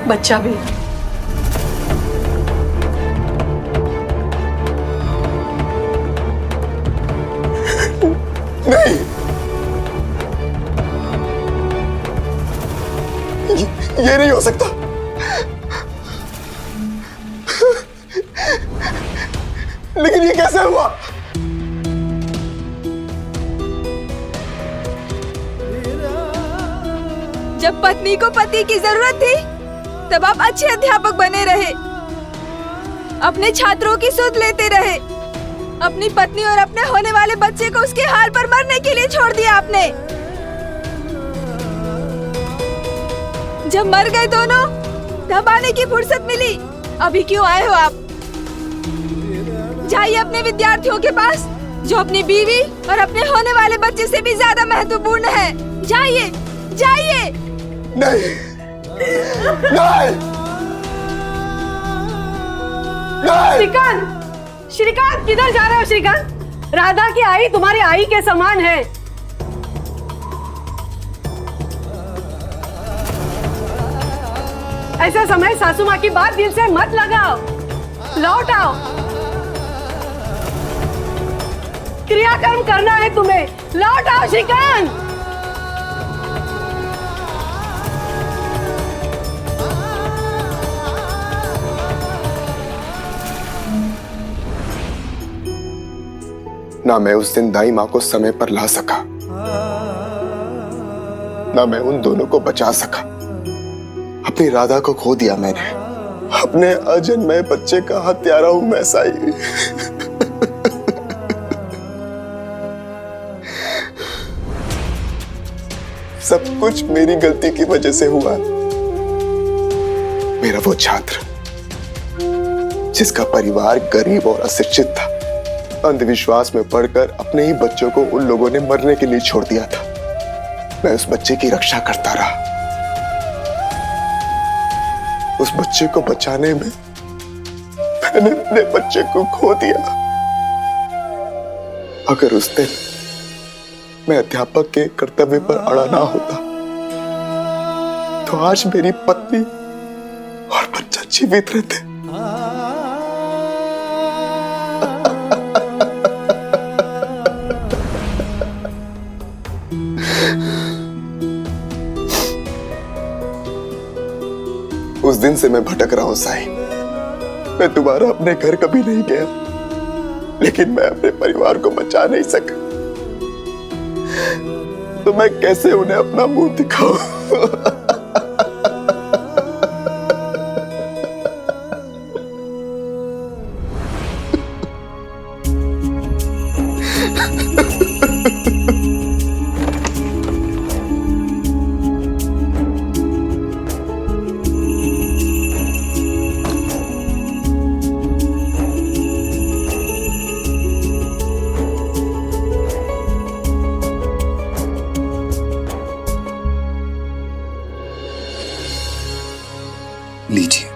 बच्चा भी नहीं, ये नहीं हो सकता। लेकिन ये कैसे हुआ? जब पत्नी को पति की जरूरत थी तब आप अच्छे अध्यापक बने रहे, अपने छात्रों की सुध लेते रहे, अपनी पत्नी और अपने होने वाले बच्चे को उसके हाल पर मरने के लिए छोड़ दिया आपने। जब मर गए दोनों तब आने की फुर्सत मिली, अभी क्यों आए हो आप? जाइए अपने विद्यार्थियों के पास जो अपनी बीवी और अपने होने वाले बच्चे से भी ज्यादा महत्वपूर्ण है। जाइए जाइए। नहीं नहीं नहीं। श्रीकांत, श्रीकांत किधर जा रहे हो? श्रीकांत, राधा की आई तुम्हारी आई के समान है। ऐसा समय सासू माँ की बात दिल से मत लगाओ, लौट आओ। क्रियाकर्म करना है तुम्हें, लौट आओ श्रीकांत। ना मैं उस दिन दाई माँ को समय पर ला सका, ना मैं उन दोनों को बचा सका। अपनी राधा को खो दिया मैंने, अपने अजन्मय बच्चे का हत्यारा हूं मैं साई। सब कुछ मेरी गलती की वजह से हुआ। मेरा वो छात्र जिसका परिवार गरीब और अशिक्षित था, अंधविश्वास में पड़कर अपने ही बच्चों को उन लोगों ने मरने के लिए छोड़ दिया था। मैं उस बच्चे की रक्षा करता रहा। उस बच्चे को बचाने में मैंने अपने बच्चे को खो दिया। अगर उस दिन मैं अध्यापक के कर्तव्य पर अड़ा ना होता तो आज मेरी पत्नी और बच्चा जीवित रहते। उस दिन से मैं भटक रहा हूं साईं। मैं दोबारा अपने घर कभी नहीं गया, लेकिन मैं अपने परिवार को बचा नहीं सका। तो मैं कैसे उन्हें अपना मुंह दिखाऊं? लीजिए।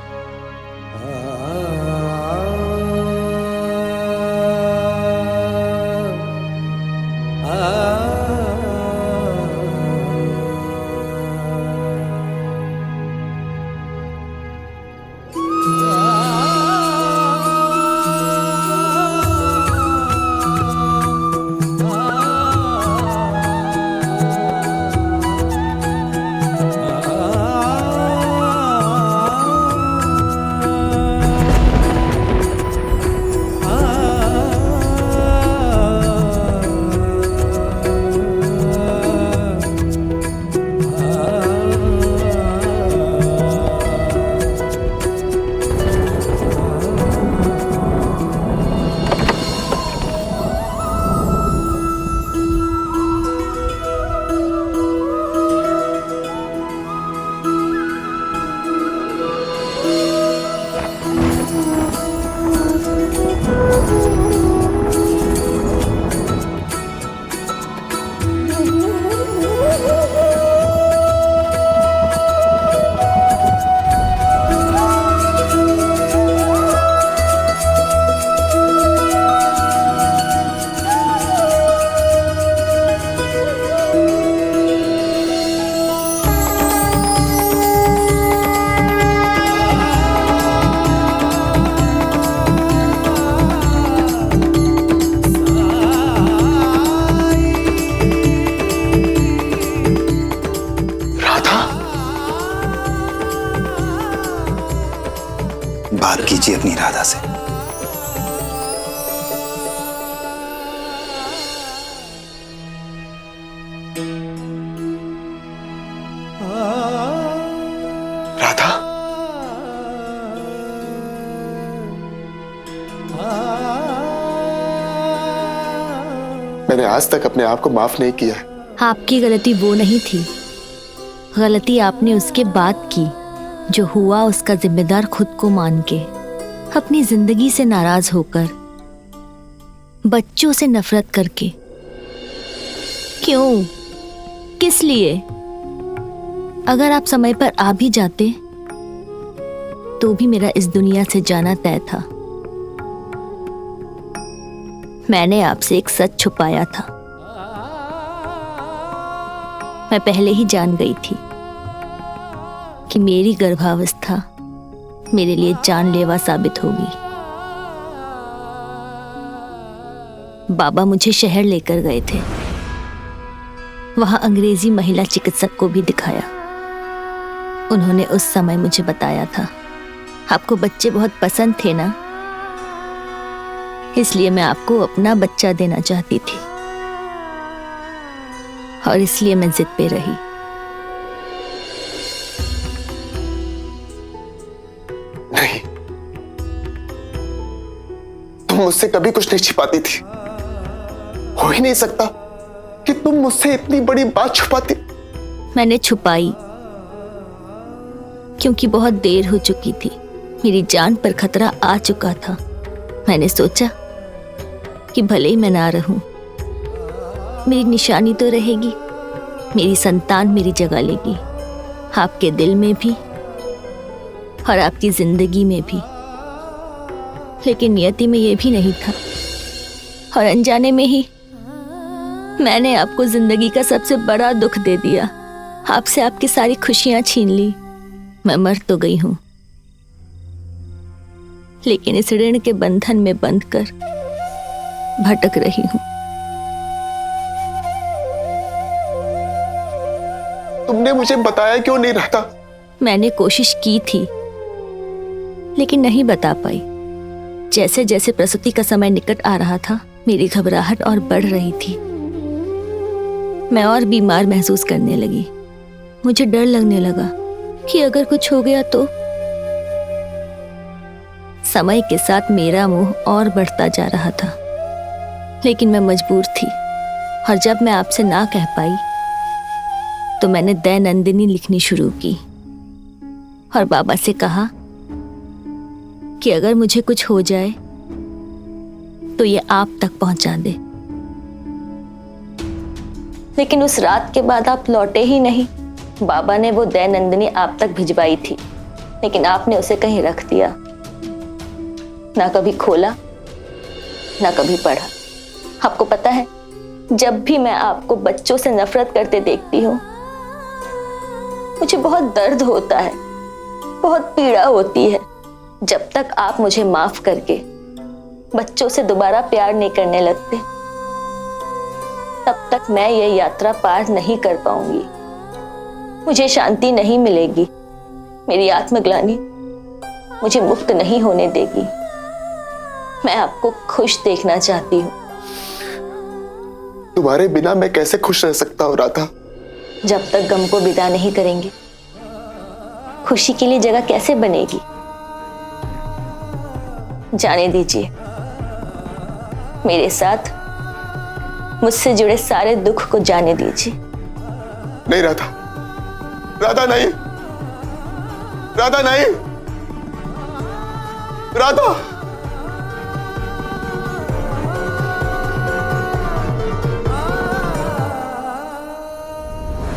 बात कीजिए अपनी राधा से। राधा, मैंने आज तक अपने आप को माफ नहीं किया। आपकी गलती वो नहीं थी, गलती आपने उसके बाद की। जो हुआ उसका जिम्मेदार खुद को मान के, अपनी जिंदगी से नाराज होकर, बच्चों से नफरत करके। क्यों? किस लिए? अगर आप समय पर आ भी जाते तो भी मेरा इस दुनिया से जाना तय था। मैंने आपसे एक सच छुपाया था। मैं पहले ही जान गई थी कि मेरी गर्भावस्था मेरे लिए जानलेवा साबित होगी। बाबा मुझे शहर लेकर गए थे। वहां अंग्रेजी महिला चिकित्सक को भी दिखाया। उन्होंने उस समय मुझे बताया था, आपको बच्चे बहुत पसंद थे ना, इसलिए मैं आपको अपना बच्चा देना चाहती थी और इसलिए मैं जिद पे रही। नहीं, तुम मुझसे कभी कुछ नहीं छिपाती थी। हो ही नहीं सकता कि तुम मुझसे इतनी बड़ी बात छुपाती। मैंने छुपाई क्योंकि बहुत देर हो चुकी थी, मेरी जान पर खतरा आ चुका था। मैंने सोचा कि भले ही मैं ना रहूं, मेरी निशानी तो रहेगी, मेरी संतान मेरी जगह लेगी, आपके दिल में भी और आपकी जिंदगी में भी। लेकिन नियति में ये भी नहीं था और अनजाने में ही मैंने आपको जिंदगी का सबसे बड़ा दुख दे दिया, आपसे आपकी सारी खुशियां छीन ली। मैं मर तो गई हूं, लेकिन इस ऋण के बंधन में बंध कर भटक रही हूं। तुमने मुझे बताया क्यों नहीं रहता? मैंने कोशिश की थी, लेकिन नहीं बता पाई। जैसे जैसे प्रसूति का समय निकट आ रहा था, मेरी घबराहट और बढ़ रही थी। मैं और बीमार महसूस करने लगी। मुझे डर लगने लगा कि अगर कुछ हो गया तो। समय के साथ मेरा मोह और बढ़ता जा रहा था, लेकिन मैं मजबूर थी। और जब मैं आपसे ना कह पाई तो मैंने दैनंदिनी लिखनी शुरू की और बाबा से कहा कि अगर मुझे कुछ हो जाए तो ये आप तक पहुंचा दे। लेकिन उस रात के बाद आप लौटे ही नहीं। बाबा ने वो दैनंदिनी आप तक भिजवाई थी, लेकिन आपने उसे कहीं रख दिया, ना कभी खोला ना कभी पढ़ा। आपको पता है, जब भी मैं आपको बच्चों से नफरत करते देखती हूँ, मुझे बहुत दर्द होता है, बहुत पीड़ा होती है। जब तक आप मुझे माफ करके बच्चों से दोबारा प्यार नहीं करने लगते, तब तक मैं ये यात्रा पार नहीं कर पाऊंगी। मुझे शांति नहीं मिलेगी। मेरी आत्मग्लानि मुझे मुक्त नहीं होने देगी। मैं आपको खुश देखना चाहती हूँ। तुम्हारे बिना मैं कैसे खुश रह सकता हूँ राधा? जब तक गम को विदा नहीं करेंगे, खुशी के लिए जगह कैसे बनेगी? जाने दीजिए। मेरे साथ मुझसे जुड़े सारे दुख को जाने दीजिए। नहीं राधा, राधा नहीं, राधा नहीं, राधा।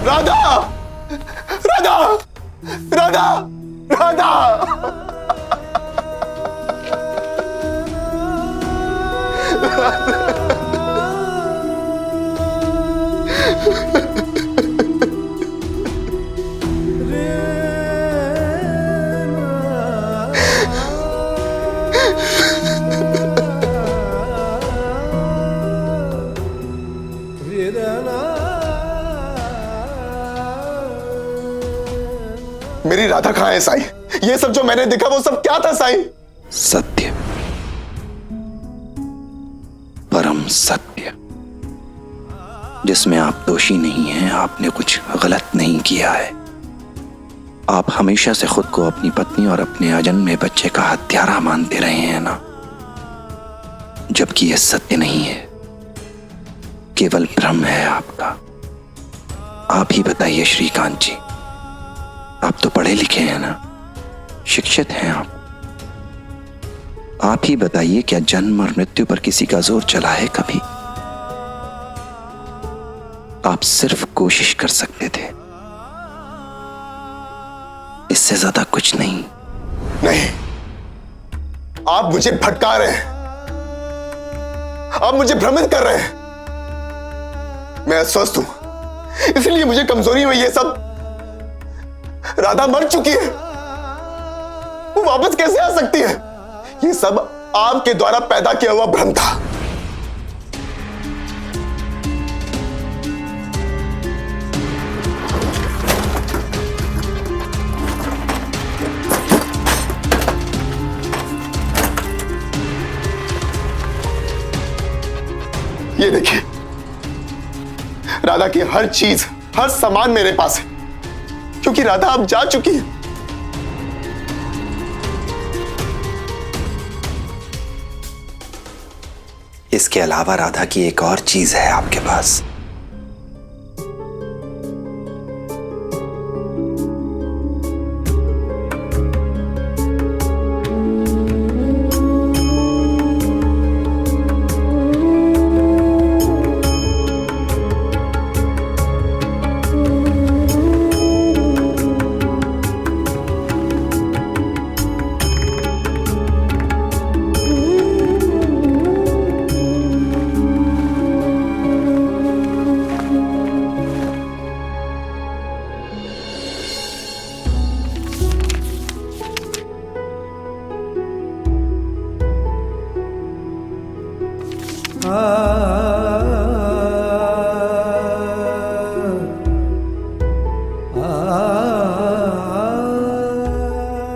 राधा, राधा, राधा, राधा। मेरी राधा कहाँ है साईं? ये सब जो मैंने देखा वो सब क्या था साईं? सत्य, परम सत्य, जिसमें आप दोषी नहीं हैं। आपने कुछ गलत नहीं किया है। आप हमेशा से खुद को अपनी पत्नी और अपने अजन्मे बच्चे का हत्यारा मानते रहे हैं ना, जबकि यह सत्य नहीं है, केवल भ्रम है आपका। आप ही बताइए श्रीकांत जी, आप तो पढ़े लिखे हैं ना, शिक्षित हैं आप ही बताइए, क्या जन्म और मृत्यु पर किसी का जोर चला है कभी? आप सिर्फ कोशिश कर सकते थे, इससे ज्यादा कुछ नहीं। नहीं, आप मुझे भटका रहे हैं, आप मुझे भ्रमित कर रहे हैं। मैं अस्वस्थ हूं, इसलिए मुझे कमजोरी में ये सब। राधा मर चुकी है, वो वापस कैसे आ सकती है? ये सब आपके द्वारा पैदा किया हुआ भ्रम था। ये देखिए, राधा की हर चीज, हर सामान मेरे पास है, क्योंकि राधा अब जा चुकी है। इसके अलावा राधा की एक और चीज है आपके पास।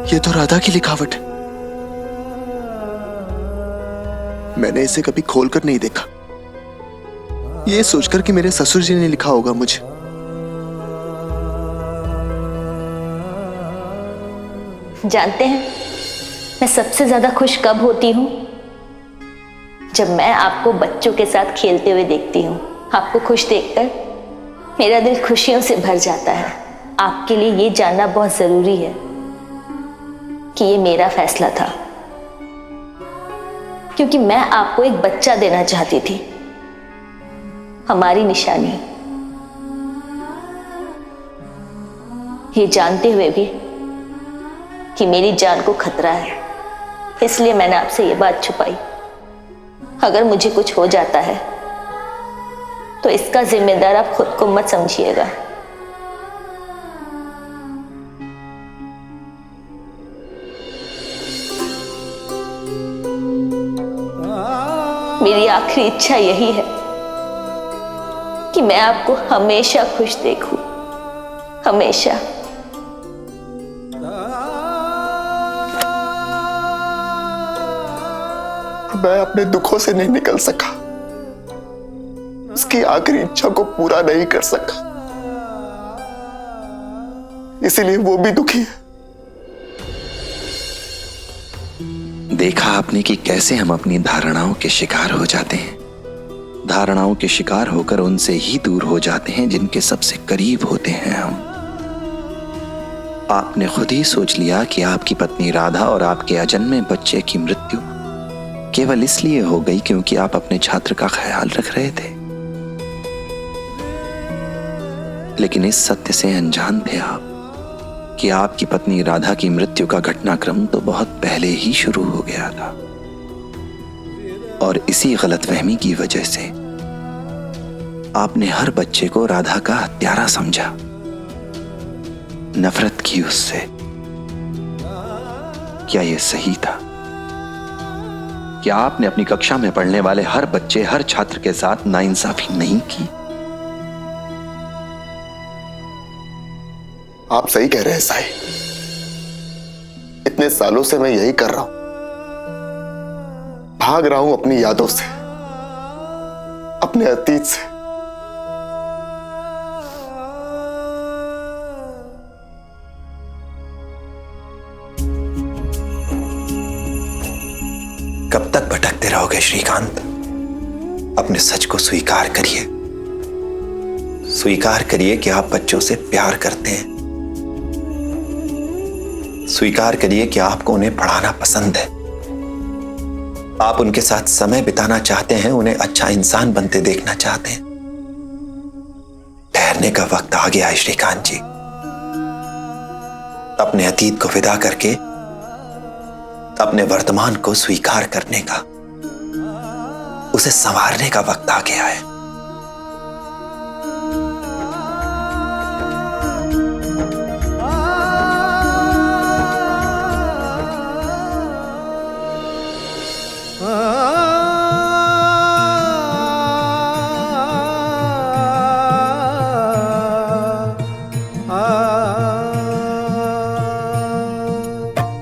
ये तो राधा की लिखावट है। मैंने इसे कभी खोलकर नहीं देखा, ये सोचकर कि मेरे ससुर जी ने लिखा होगा मुझे। जानते हैं मैं सबसे ज्यादा खुश कब होती हूँ? जब मैं आपको बच्चों के साथ खेलते हुए देखती हूँ। आपको खुश देखकर मेरा दिल खुशियों से भर जाता है। आपके लिए ये जानना बहुत जरूरी है कि ये मेरा फैसला था, क्योंकि मैं आपको एक बच्चा देना चाहती थी, हमारी निशानी। ये जानते हुए भी कि मेरी जान को खतरा है, इसलिए मैंने आपसे ये बात छुपाई। अगर मुझे कुछ हो जाता है तो इसका जिम्मेदार आप खुद को मत समझिएगा। मेरी आखिरी इच्छा यही है कि मैं आपको हमेशा खुश देखूं, हमेशा। मैं अपने दुखों से नहीं निकल सका, उसकी आखिरी इच्छा को पूरा नहीं कर सका, इसीलिए वो भी दुखी है। देखा आपने कि कैसे हम अपनी धारणाओं के शिकार हो जाते हैं। धारणाओं के शिकार होकर उनसे ही दूर हो जाते हैं जिनके सबसे करीब होते हैं हम। आपने खुद ही सोच लिया कि आपकी पत्नी राधा और आपके अजन्मे बच्चे की मृत्यु केवल इसलिए हो गई क्योंकि आप अपने छात्र का ख्याल रख रहे थे। लेकिन इस सत्य से अनजान थे आप कि आपकी पत्नी राधा की मृत्यु का घटनाक्रम तो बहुत पहले ही शुरू हो गया था, और इसी गलतफहमी की वजह से आपने हर बच्चे को राधा का हत्यारा समझा, नफरत की उससे। क्या यह सही था? क्या आपने अपनी कक्षा में पढ़ने वाले हर बच्चे, हर छात्र के साथ नाइंसाफी नहीं की? आप सही कह रहे हैं साई, इतने सालों से मैं यही कर रहा हूं, भाग रहा हूं अपनी यादों से, अपने अतीत से। कब तक भटकते रहोगे श्रीकांत? अपने सच को स्वीकार करिए। स्वीकार करिए कि आप बच्चों से प्यार करते हैं। स्वीकार करिए कि आपको उन्हें पढ़ाना पसंद है। आप उनके साथ समय बिताना चाहते हैं, उन्हें अच्छा इंसान बनते देखना चाहते हैं। ठहरने का वक्त आ गया है श्रीकांत जी। अपने अतीत को विदा करके अपने वर्तमान को स्वीकार करने का, उसे संवारने का वक्त आ गया है।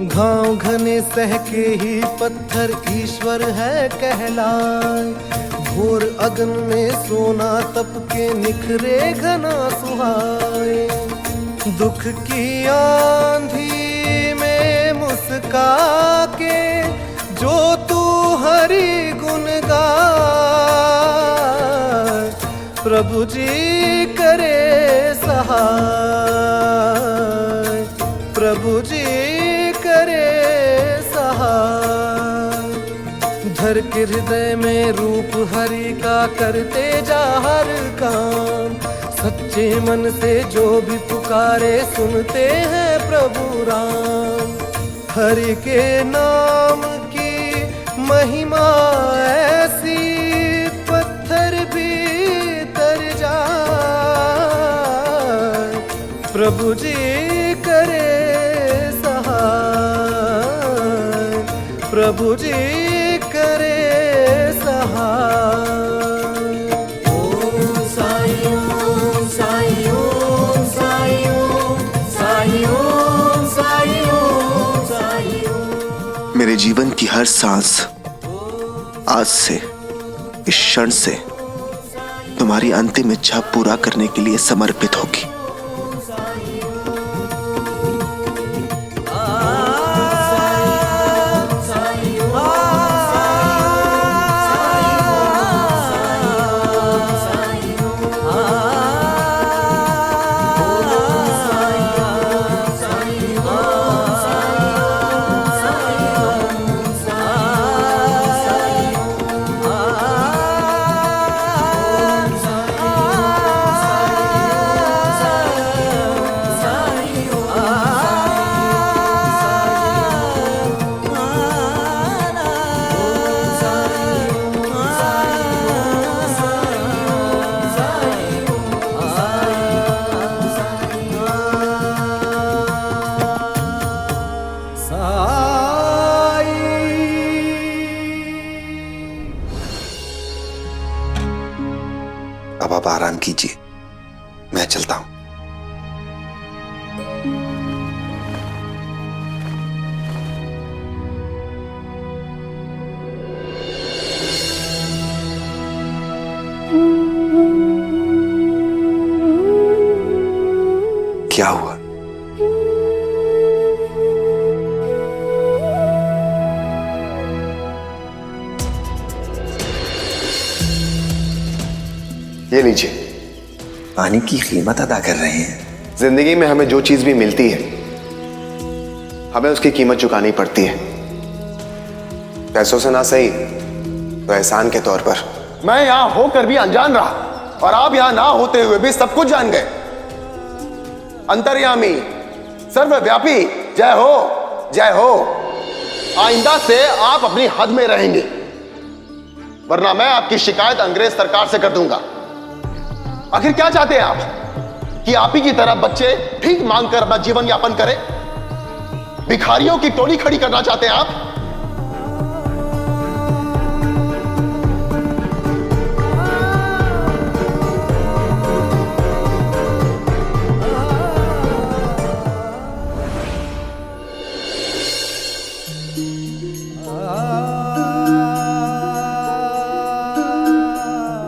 घाव घने सहके ही पत्थर ईश्वर है कहलाए, घोर अगन में सोना तप के निखरे घना सुहाए। दुख की आंधी में मुस्का के जो तू हरि गुण गाए, प्रभु जी करे सहाय, प्रभु जी करे सहाय। धर के हृदय में रूप हरि का करते जा हर काम, सच्चे मन से जो भी पुकारे सुनते हैं प्रभु राम। हरि के नाम की महिमा ऐसी पत्थर भी तर जाए, प्रभु जी करे प्रभु जी करे सहाय। ओम साई ओम साई ओम साई ओम साई ओम साई ओम हर सांस आज से, इस क्षण से तुम्हारी अंतिम इच्छा पूरा करने के लिए समर्पित होगी। अब आप आराम कीजिए, मैं चलता हूं। क्या हुआ? ये लीजिए। पानी की कीमत अदा कर रहे हैं। जिंदगी में हमें जो चीज भी मिलती है, हमें उसकी कीमत चुकानी पड़ती है। पैसों से ना सही तो एहसान के तौर पर। मैं यहां होकर भी अनजान रहा और आप यहां ना होते हुए भी सब कुछ जान गए। अंतर्यामी, सर्वव्यापी, जय हो, जय हो। आइंदा से आप अपनी हद में रहेंगे, वरना मैं आपकी शिकायत अंग्रेज सरकार से कर दूंगा। आखिर क्या चाहते हैं आप? कि आप ही की तरह बच्चे भीख मांगकर अपना जीवन यापन करें? भिखारियों की टोली खड़ी करना चाहते हैं आप?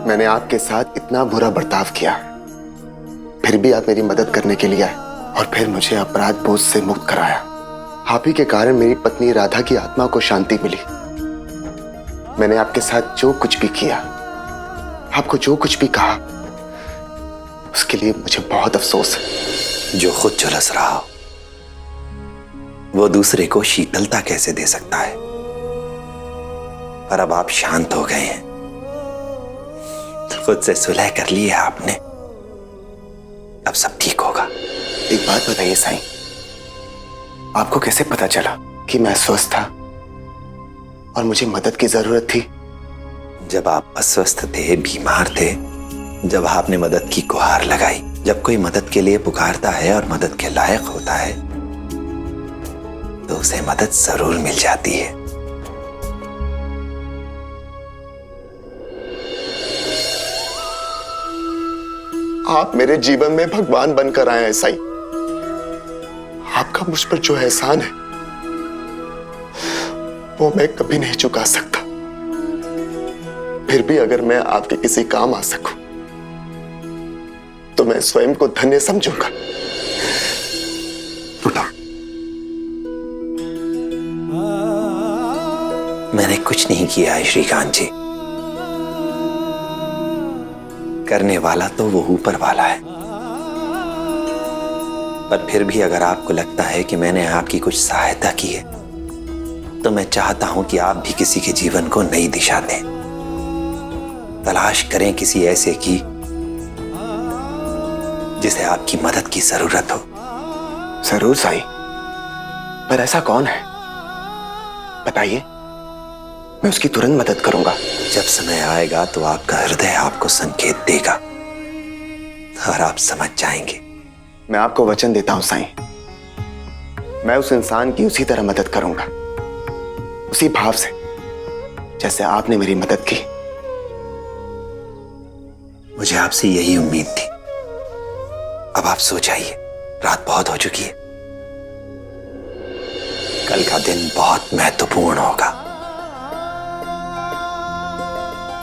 मैंने आपके साथ इतना बुरा बर्ताव किया, फिर भी आप मेरी मदद करने के लिए आए और फिर मुझे अपराध बोझ से मुक्त कराया। आप ही के कारण मेरी पत्नी राधा की आत्मा को शांति मिली। मैंने आपके साथ जो कुछ भी किया, आपको जो कुछ भी कहा, उसके लिए मुझे बहुत अफसोस है। जो खुद झुलस रहा हो वो दूसरे को शीतलता कैसे दे सकता है? पर अब आप शांत हो गए हैं, खुद से सुलह कर ली है आपने, अब सब ठीक होगा। एक बात बताइए साईं, आपको कैसे पता चला कि मैं स्वस्थ था और मुझे मदद की जरूरत थी? जब आप अस्वस्थ थे, बीमार थे, जब आपने मदद की गुहार लगाई। जब कोई मदद के लिए पुकारता है और मदद के लायक होता है तो उसे मदद जरूर मिल जाती है। आप मेरे जीवन में भगवान बनकर आए हैं साईं। आपका मुझ पर जो एहसान है वो मैं कभी नहीं चुका सकता। फिर भी अगर मैं आपके किसी काम आ सकूं तो मैं स्वयं को धन्य समझूंगा। मैंने कुछ नहीं किया है श्रीकांत जी, करने वाला तो वो ऊपर वाला है। पर फिर भी अगर आपको लगता है कि मैंने आपकी कुछ सहायता की है तो मैं चाहता हूं कि आप भी किसी के जीवन को नई दिशा दें। तलाश करें किसी ऐसे की जिसे आपकी मदद की जरूरत हो। जरूर साईं, पर ऐसा कौन है बताइए, मैं उसकी तुरंत मदद करूंगा। जब समय आएगा तो आपका हृदय आपको संकेत देगा और आप समझ जाएंगे। मैं आपको वचन देता हूं साईं, मैं उस इंसान की उसी तरह मदद करूंगा, उसी भाव से जैसे आपने मेरी मदद की। मुझे आपसे यही उम्मीद थी। अब आप सो जाइए, रात बहुत हो चुकी है। कल का दिन बहुत महत्वपूर्ण होगा।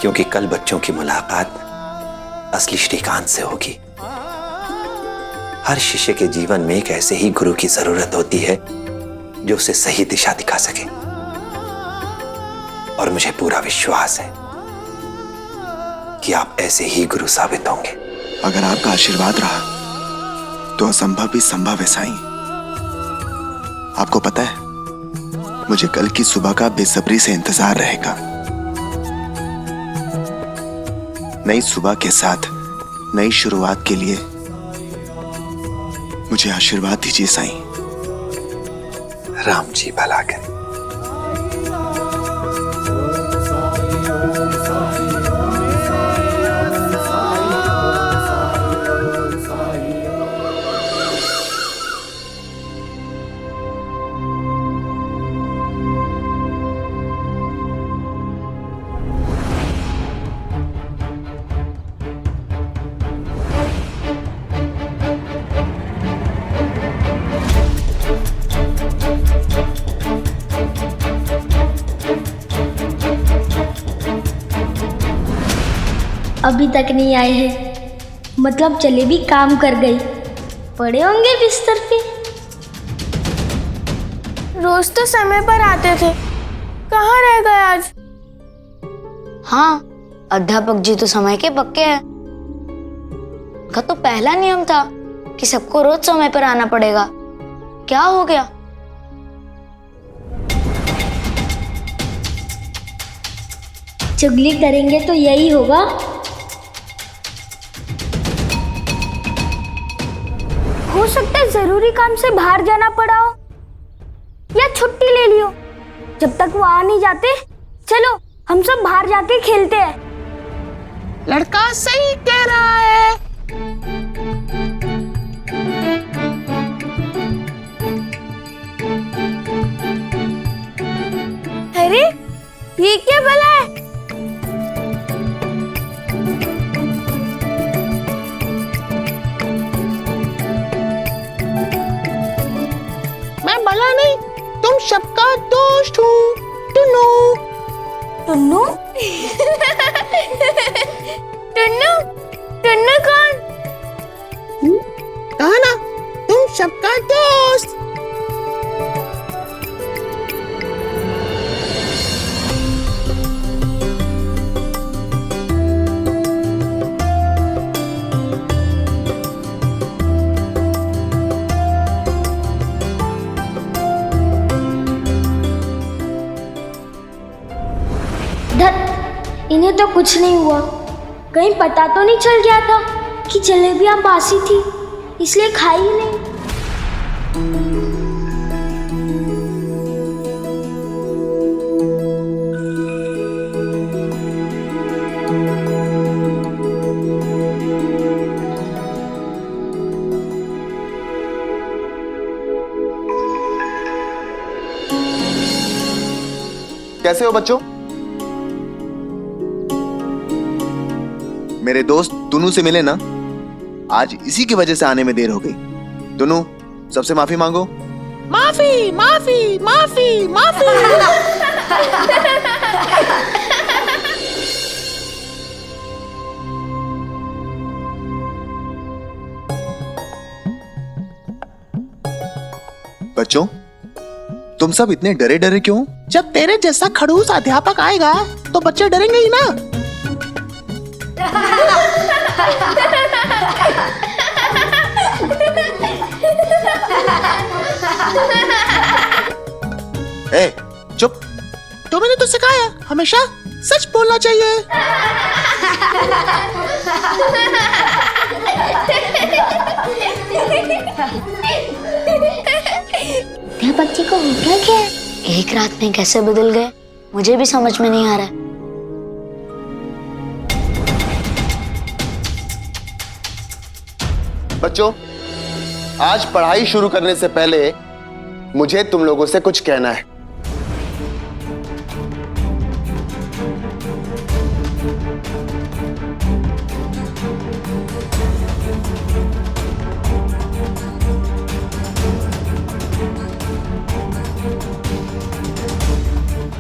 क्योंकि कल बच्चों की मुलाकात असली श्रीकांत से होगी। हर शिष्य के जीवन में एक ऐसे ही गुरु की जरूरत होती है जो उसे सही दिशा दिखा सके, और मुझे पूरा विश्वास है कि आप ऐसे ही गुरु साबित होंगे। अगर आपका आशीर्वाद रहा तो असंभव भी संभव है साईं। आपको पता है, मुझे कल की सुबह का बेसब्री से इंतजार रहेगा। नई सुबह के साथ नई शुरुआत के लिए मुझे आशीर्वाद दीजिए साईं। राम जी भला करें। अभी तक नहीं आए हैं, मतलब जलेबी काम कर गई। पड़े होंगे बिस्तर पे। रोज तो समय पर आते थे, कहाँ रह गए आज? हाँ, अध्यापक जी तो समय के पक्के हैं। उनका तो पहला नियम था कि सबको रोज समय पर आना पड़ेगा। क्या हो गया? चुगली करेंगे तो यही होगा। हो सकता है जरूरी काम से बाहर जाना पड़ा हो या छुट्टी ले लियो। जब तक वो आ नहीं जाते, चलो हम सब बाहर जाके खेलते हैं। लड़का सही कह रहा है। अरे ये क्या भला है? मैं भला नहीं, तुम सबका दोस्त हूँ, टुन्नू। टुन्नू? टुन्नू? टुन्नू कौन? कहा ना, तुम सबका दोस्त। धत, इन्हें तो कुछ नहीं हुआ। कहीं पता तो नहीं चल गया था कि जलेबियां बासी थी, इसलिए खाई ही नहीं। कैसे हो बच्चों? मेरे दोस्त दुनू से मिले ना, आज इसी की वजह से आने में देर हो गई। दुनू, सबसे माफी मांगो। माफी माफी माफी माफी। बच्चों, तुम सब इतने डरे डरे क्यों? जब तेरे जैसा खड़ूस अध्यापक आएगा तो बच्चे डरेंगे ही ना। ए, चुप। तो मैंने तो सिखाया, हमेशा सच बोलना चाहिए। क्या बच्चे को हो गया क्या? एक रात में कैसे बदल गए, मुझे भी समझ में नहीं आ रहा है। बच्चों, आज पढ़ाई शुरू करने से पहले मुझे तुम लोगों से कुछ कहना है।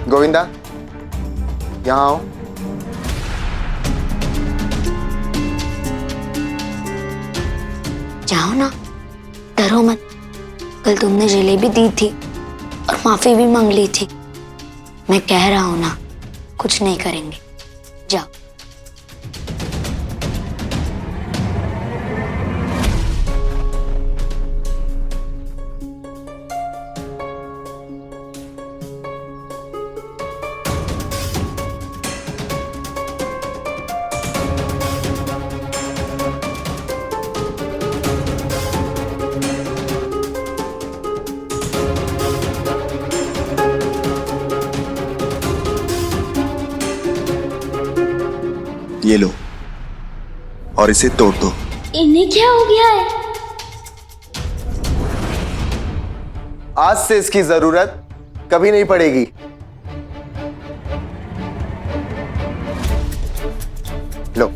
गोविंदा, यहां आओ। जाओ ना, डरो मत। कल तुमने जलेबी दी थी और माफी भी मांग ली थी। मैं कह रहा हूं ना, कुछ नहीं करेंगे, जाओ। ये लो और इसे तोड़ दो। इन्हें क्या हो गया है? आज से इसकी जरूरत कभी नहीं पड़ेगी। लो।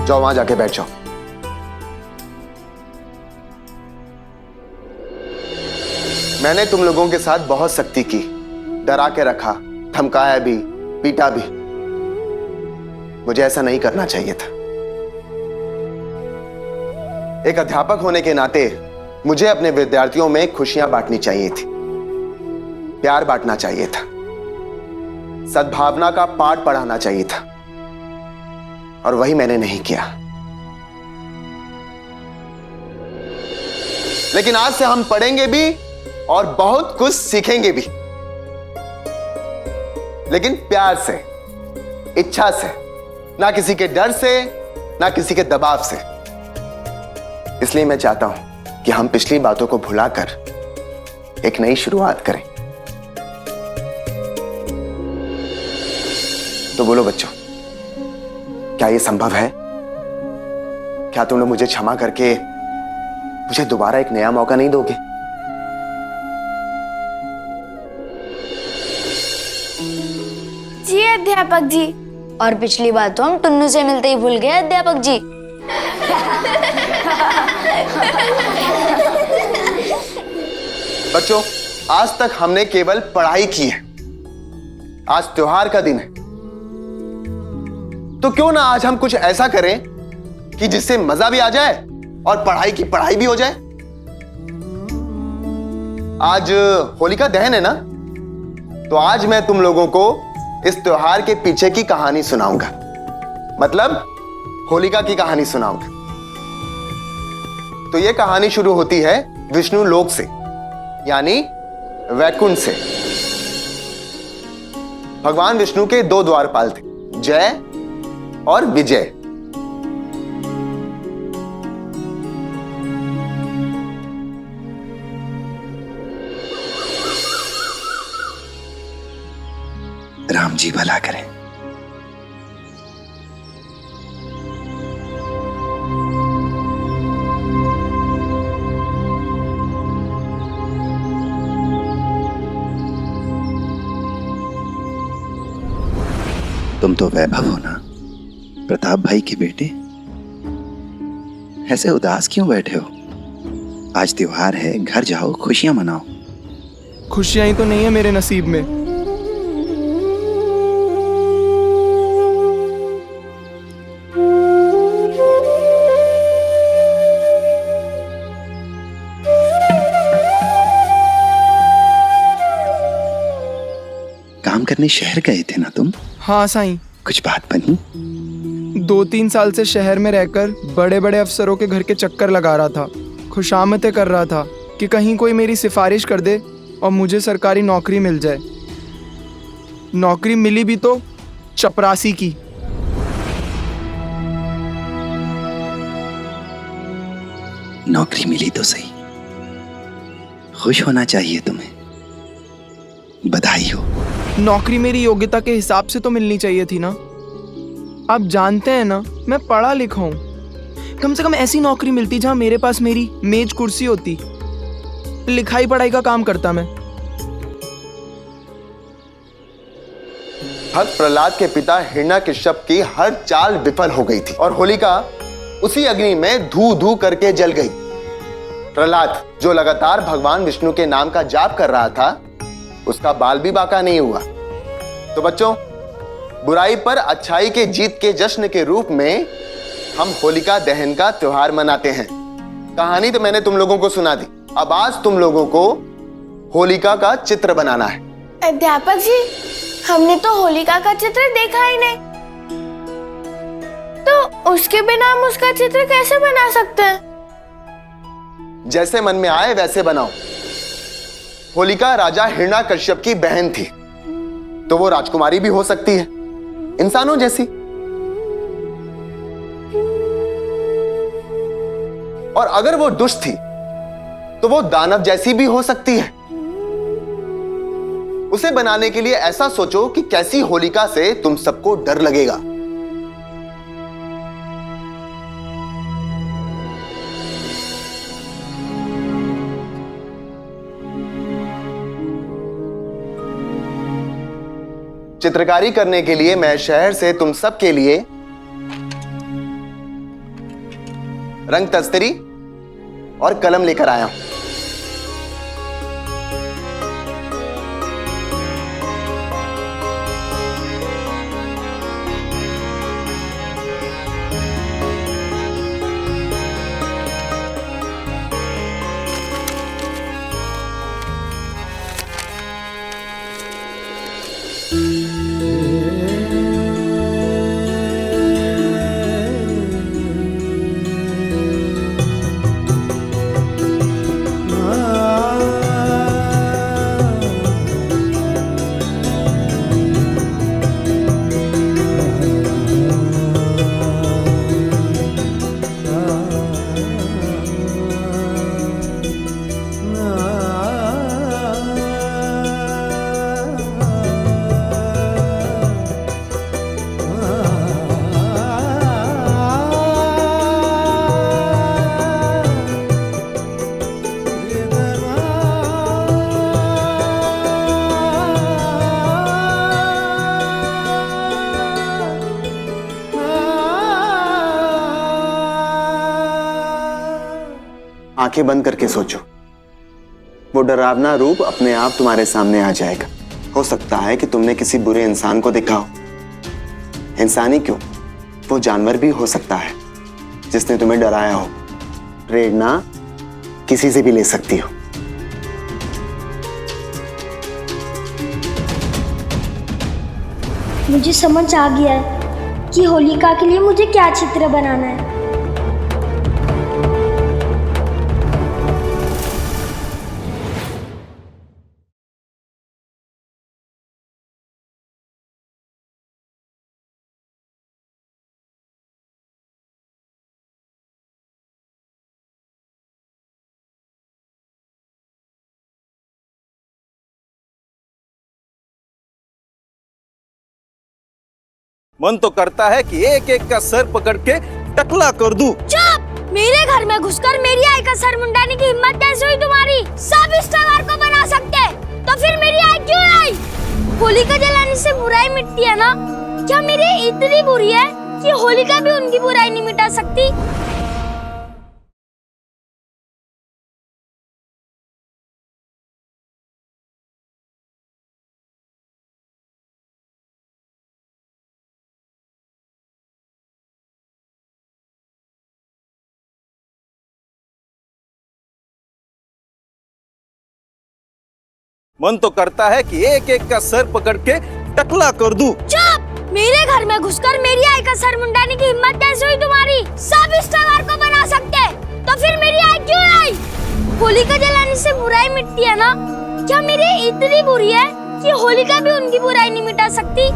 जाओ वहां जाके बैठ जाओ। मैंने तुम लोगों के साथ बहुत सख्ती की, डरा के रखा, धमकाया भी, पीटा भी। मुझे ऐसा नहीं करना चाहिए था। एक अध्यापक होने के नाते मुझे अपने विद्यार्थियों में खुशियां बांटनी चाहिए थी, प्यार बांटना चाहिए था, सद्भावना का पाठ पढ़ाना चाहिए था, और वही मैंने नहीं किया। लेकिन आज से हम पढ़ेंगे भी और बहुत कुछ सीखेंगे भी, लेकिन प्यार से, इच्छा से, ना किसी के डर से, ना किसी के दबाव से। इसलिए मैं चाहता हूं कि हम पिछली बातों को भुलाकर एक नई शुरुआत करें। तो बोलो बच्चों, क्या यह संभव है? क्या तुम लोग मुझे क्षमा करके मुझे दोबारा एक नया मौका नहीं दोगे? जी अध्यापक जी। और पिछली बात तो हम टुन्नू से मिलते ही भूल गए अध्यापक जी। बच्चों, आज तक हमने केवल पढ़ाई की है। आज त्योहार का दिन है, तो क्यों ना आज हम कुछ ऐसा करें कि जिससे मजा भी आ जाए और पढ़ाई की पढ़ाई भी हो जाए। आज होलिका दहन है ना, तो आज मैं तुम लोगों को इस त्योहार के पीछे की कहानी सुनाऊंगा, मतलब होलिका की कहानी सुनाऊंगा। तो यह कहानी शुरू होती है विष्णु लोक से, यानी वैकुंठ से। भगवान विष्णु के दो द्वारपाल थे, जय और विजय। राम जी भला करें। तुम तो वैभव हो ना, प्रताप भाई के बेटे। ऐसे उदास क्यों बैठे हो? आज त्योहार है, घर जाओ, खुशियां मनाओ। खुशियां ही तो नहीं है मेरे नसीब में। काम करने शहर गए थे ना तुम? हाँ साईं। कुछ बात बनी? 2-3 साल से शहर में रहकर बड़े बड़े अफसरों के घर के चक्कर लगा रहा था, खुशामतें कर रहा था कि कहीं कोई मेरी सिफारिश कर दे और मुझे सरकारी नौकरी मिल जाए। नौकरी मिली भी तो चपरासी की। नौकरी मिली तो सही, खुश होना चाहिए तुम्हें, बधाई हो। नौकरी मेरी योग्यता के हिसाब से तो मिलनी चाहिए थी ना। आप जानते हैं ना, मैं पढ़ा लिखा हूँ। कम से कम ऐसी नौकरी मिलती जहाँ मेरे पास मेरी मेज कुर्सी होती, लिखाई पढ़ाई का काम करता मैं। भक्त प्रहलाद के पिता हिरण्यकश्यप की हर चाल विफल हो गई थी और होलिका उसी अग्नि में धू धू करके जल गई। प्रहलाद जो लगातार भगवान विष्णु के नाम का जाप कर रहा था, उसका बाल भी बांका नहीं हुआ। तो बच्चों, बुराई पर अच्छाई के जीत के जश्न के रूप में हम होलिका दहन का त्योहार मनाते हैं। कहानी तो मैंने तुम लोगों को सुना दी, अब आज तुम लोगों को होलिका का चित्र बनाना है। अध्यापक जी, हमने तो होलिका का चित्र देखा ही नहीं, तो उसके बिना हम उसका चित्र कैसे बना सकते हैं? जैसे मन में आए वैसे बनाओ। होलिका राजा हिरण्यकश्यप की बहन थी, तो वो राजकुमारी भी हो सकती है, इंसानों जैसी। और अगर वो दुष्ट थी तो वो दानव जैसी भी हो सकती है। उसे बनाने के लिए ऐसा सोचो कि कैसी होलिका से तुम सबको डर लगेगा। चित्रकारी करने के लिए मैं शहर से तुम सब के लिए रंग तस्तरी और कलम लेकर आया हूं। आंखें बंद करके सोचो, वो डरावना रूप अपने आप तुम्हारे सामने आ जाएगा। हो सकता है कि तुमने किसी बुरे इंसान को देखा हो। इंसान ही क्यों, वो जानवर भी हो सकता है जिसने तुम्हें डराया हो। प्रेरणा किसी से भी ले सकती हो। मुझे समझ आ गया है कि होलिका के लिए मुझे क्या चित्र बनाना है। मन तो करता है कि एक एक का सर पकड़ के टकला कर दूं। चुप! मेरे घर में घुसकर मेरी आई का सर मुंडाने की हिम्मत कैसे हुई तुम्हारी? सब इस त्योहार को बना सकते, तो फिर मेरी आई क्यों आई? होलिका जलाने से बुराई मिटती है ना? क्या मेरी इतनी बुरी है कि होलिका भी उनकी बुराई नहीं मिटा सकती? मन तो करता है कि एक एक का सर पकड़ के टकला कर दूं। चुप! मेरे घर में घुसकर मेरी आई का सर मुंडाने की हिम्मत कैसे हुई तुम्हारी? सब इस त्योहार को बना सकते, तो फिर मेरी आई क्यों आई? होलिका जलाने से बुराई मिटती है ना? क्या मेरी इतनी बुरी है कि होलिका भी उनकी बुराई नहीं मिटा सकती?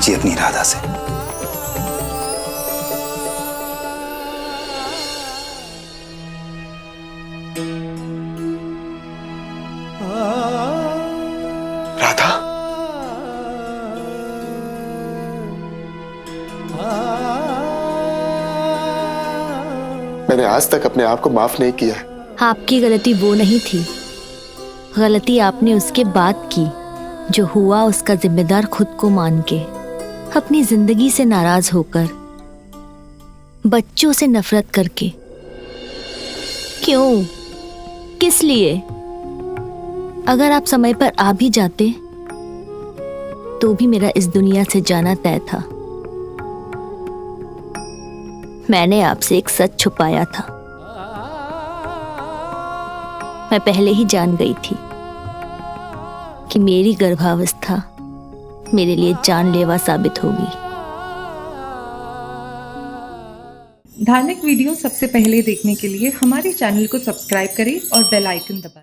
कीजिए अपनी राधा से। राधा, मैंने आज तक अपने आप को माफ नहीं किया। आपकी गलती वो नहीं थी, गलती आपने उसके बाद की। जो हुआ उसका जिम्मेदार खुद को मान के, अपनी जिंदगी से नाराज होकर, बच्चों से नफरत करके। क्यों? किस लिए? अगर आप समय पर आ भी जाते तो भी मेरा इस दुनिया से जाना तय था। मैंने आपसे एक सच छुपाया था। मैं पहले ही जान गई थी कि मेरी गर्भावस्था मेरे लिए जानलेवा साबित होगी। धार्मिक वीडियो सबसे पहले देखने के लिए हमारे चैनल को सब्सक्राइब करें और बेल आइकन दबाएं।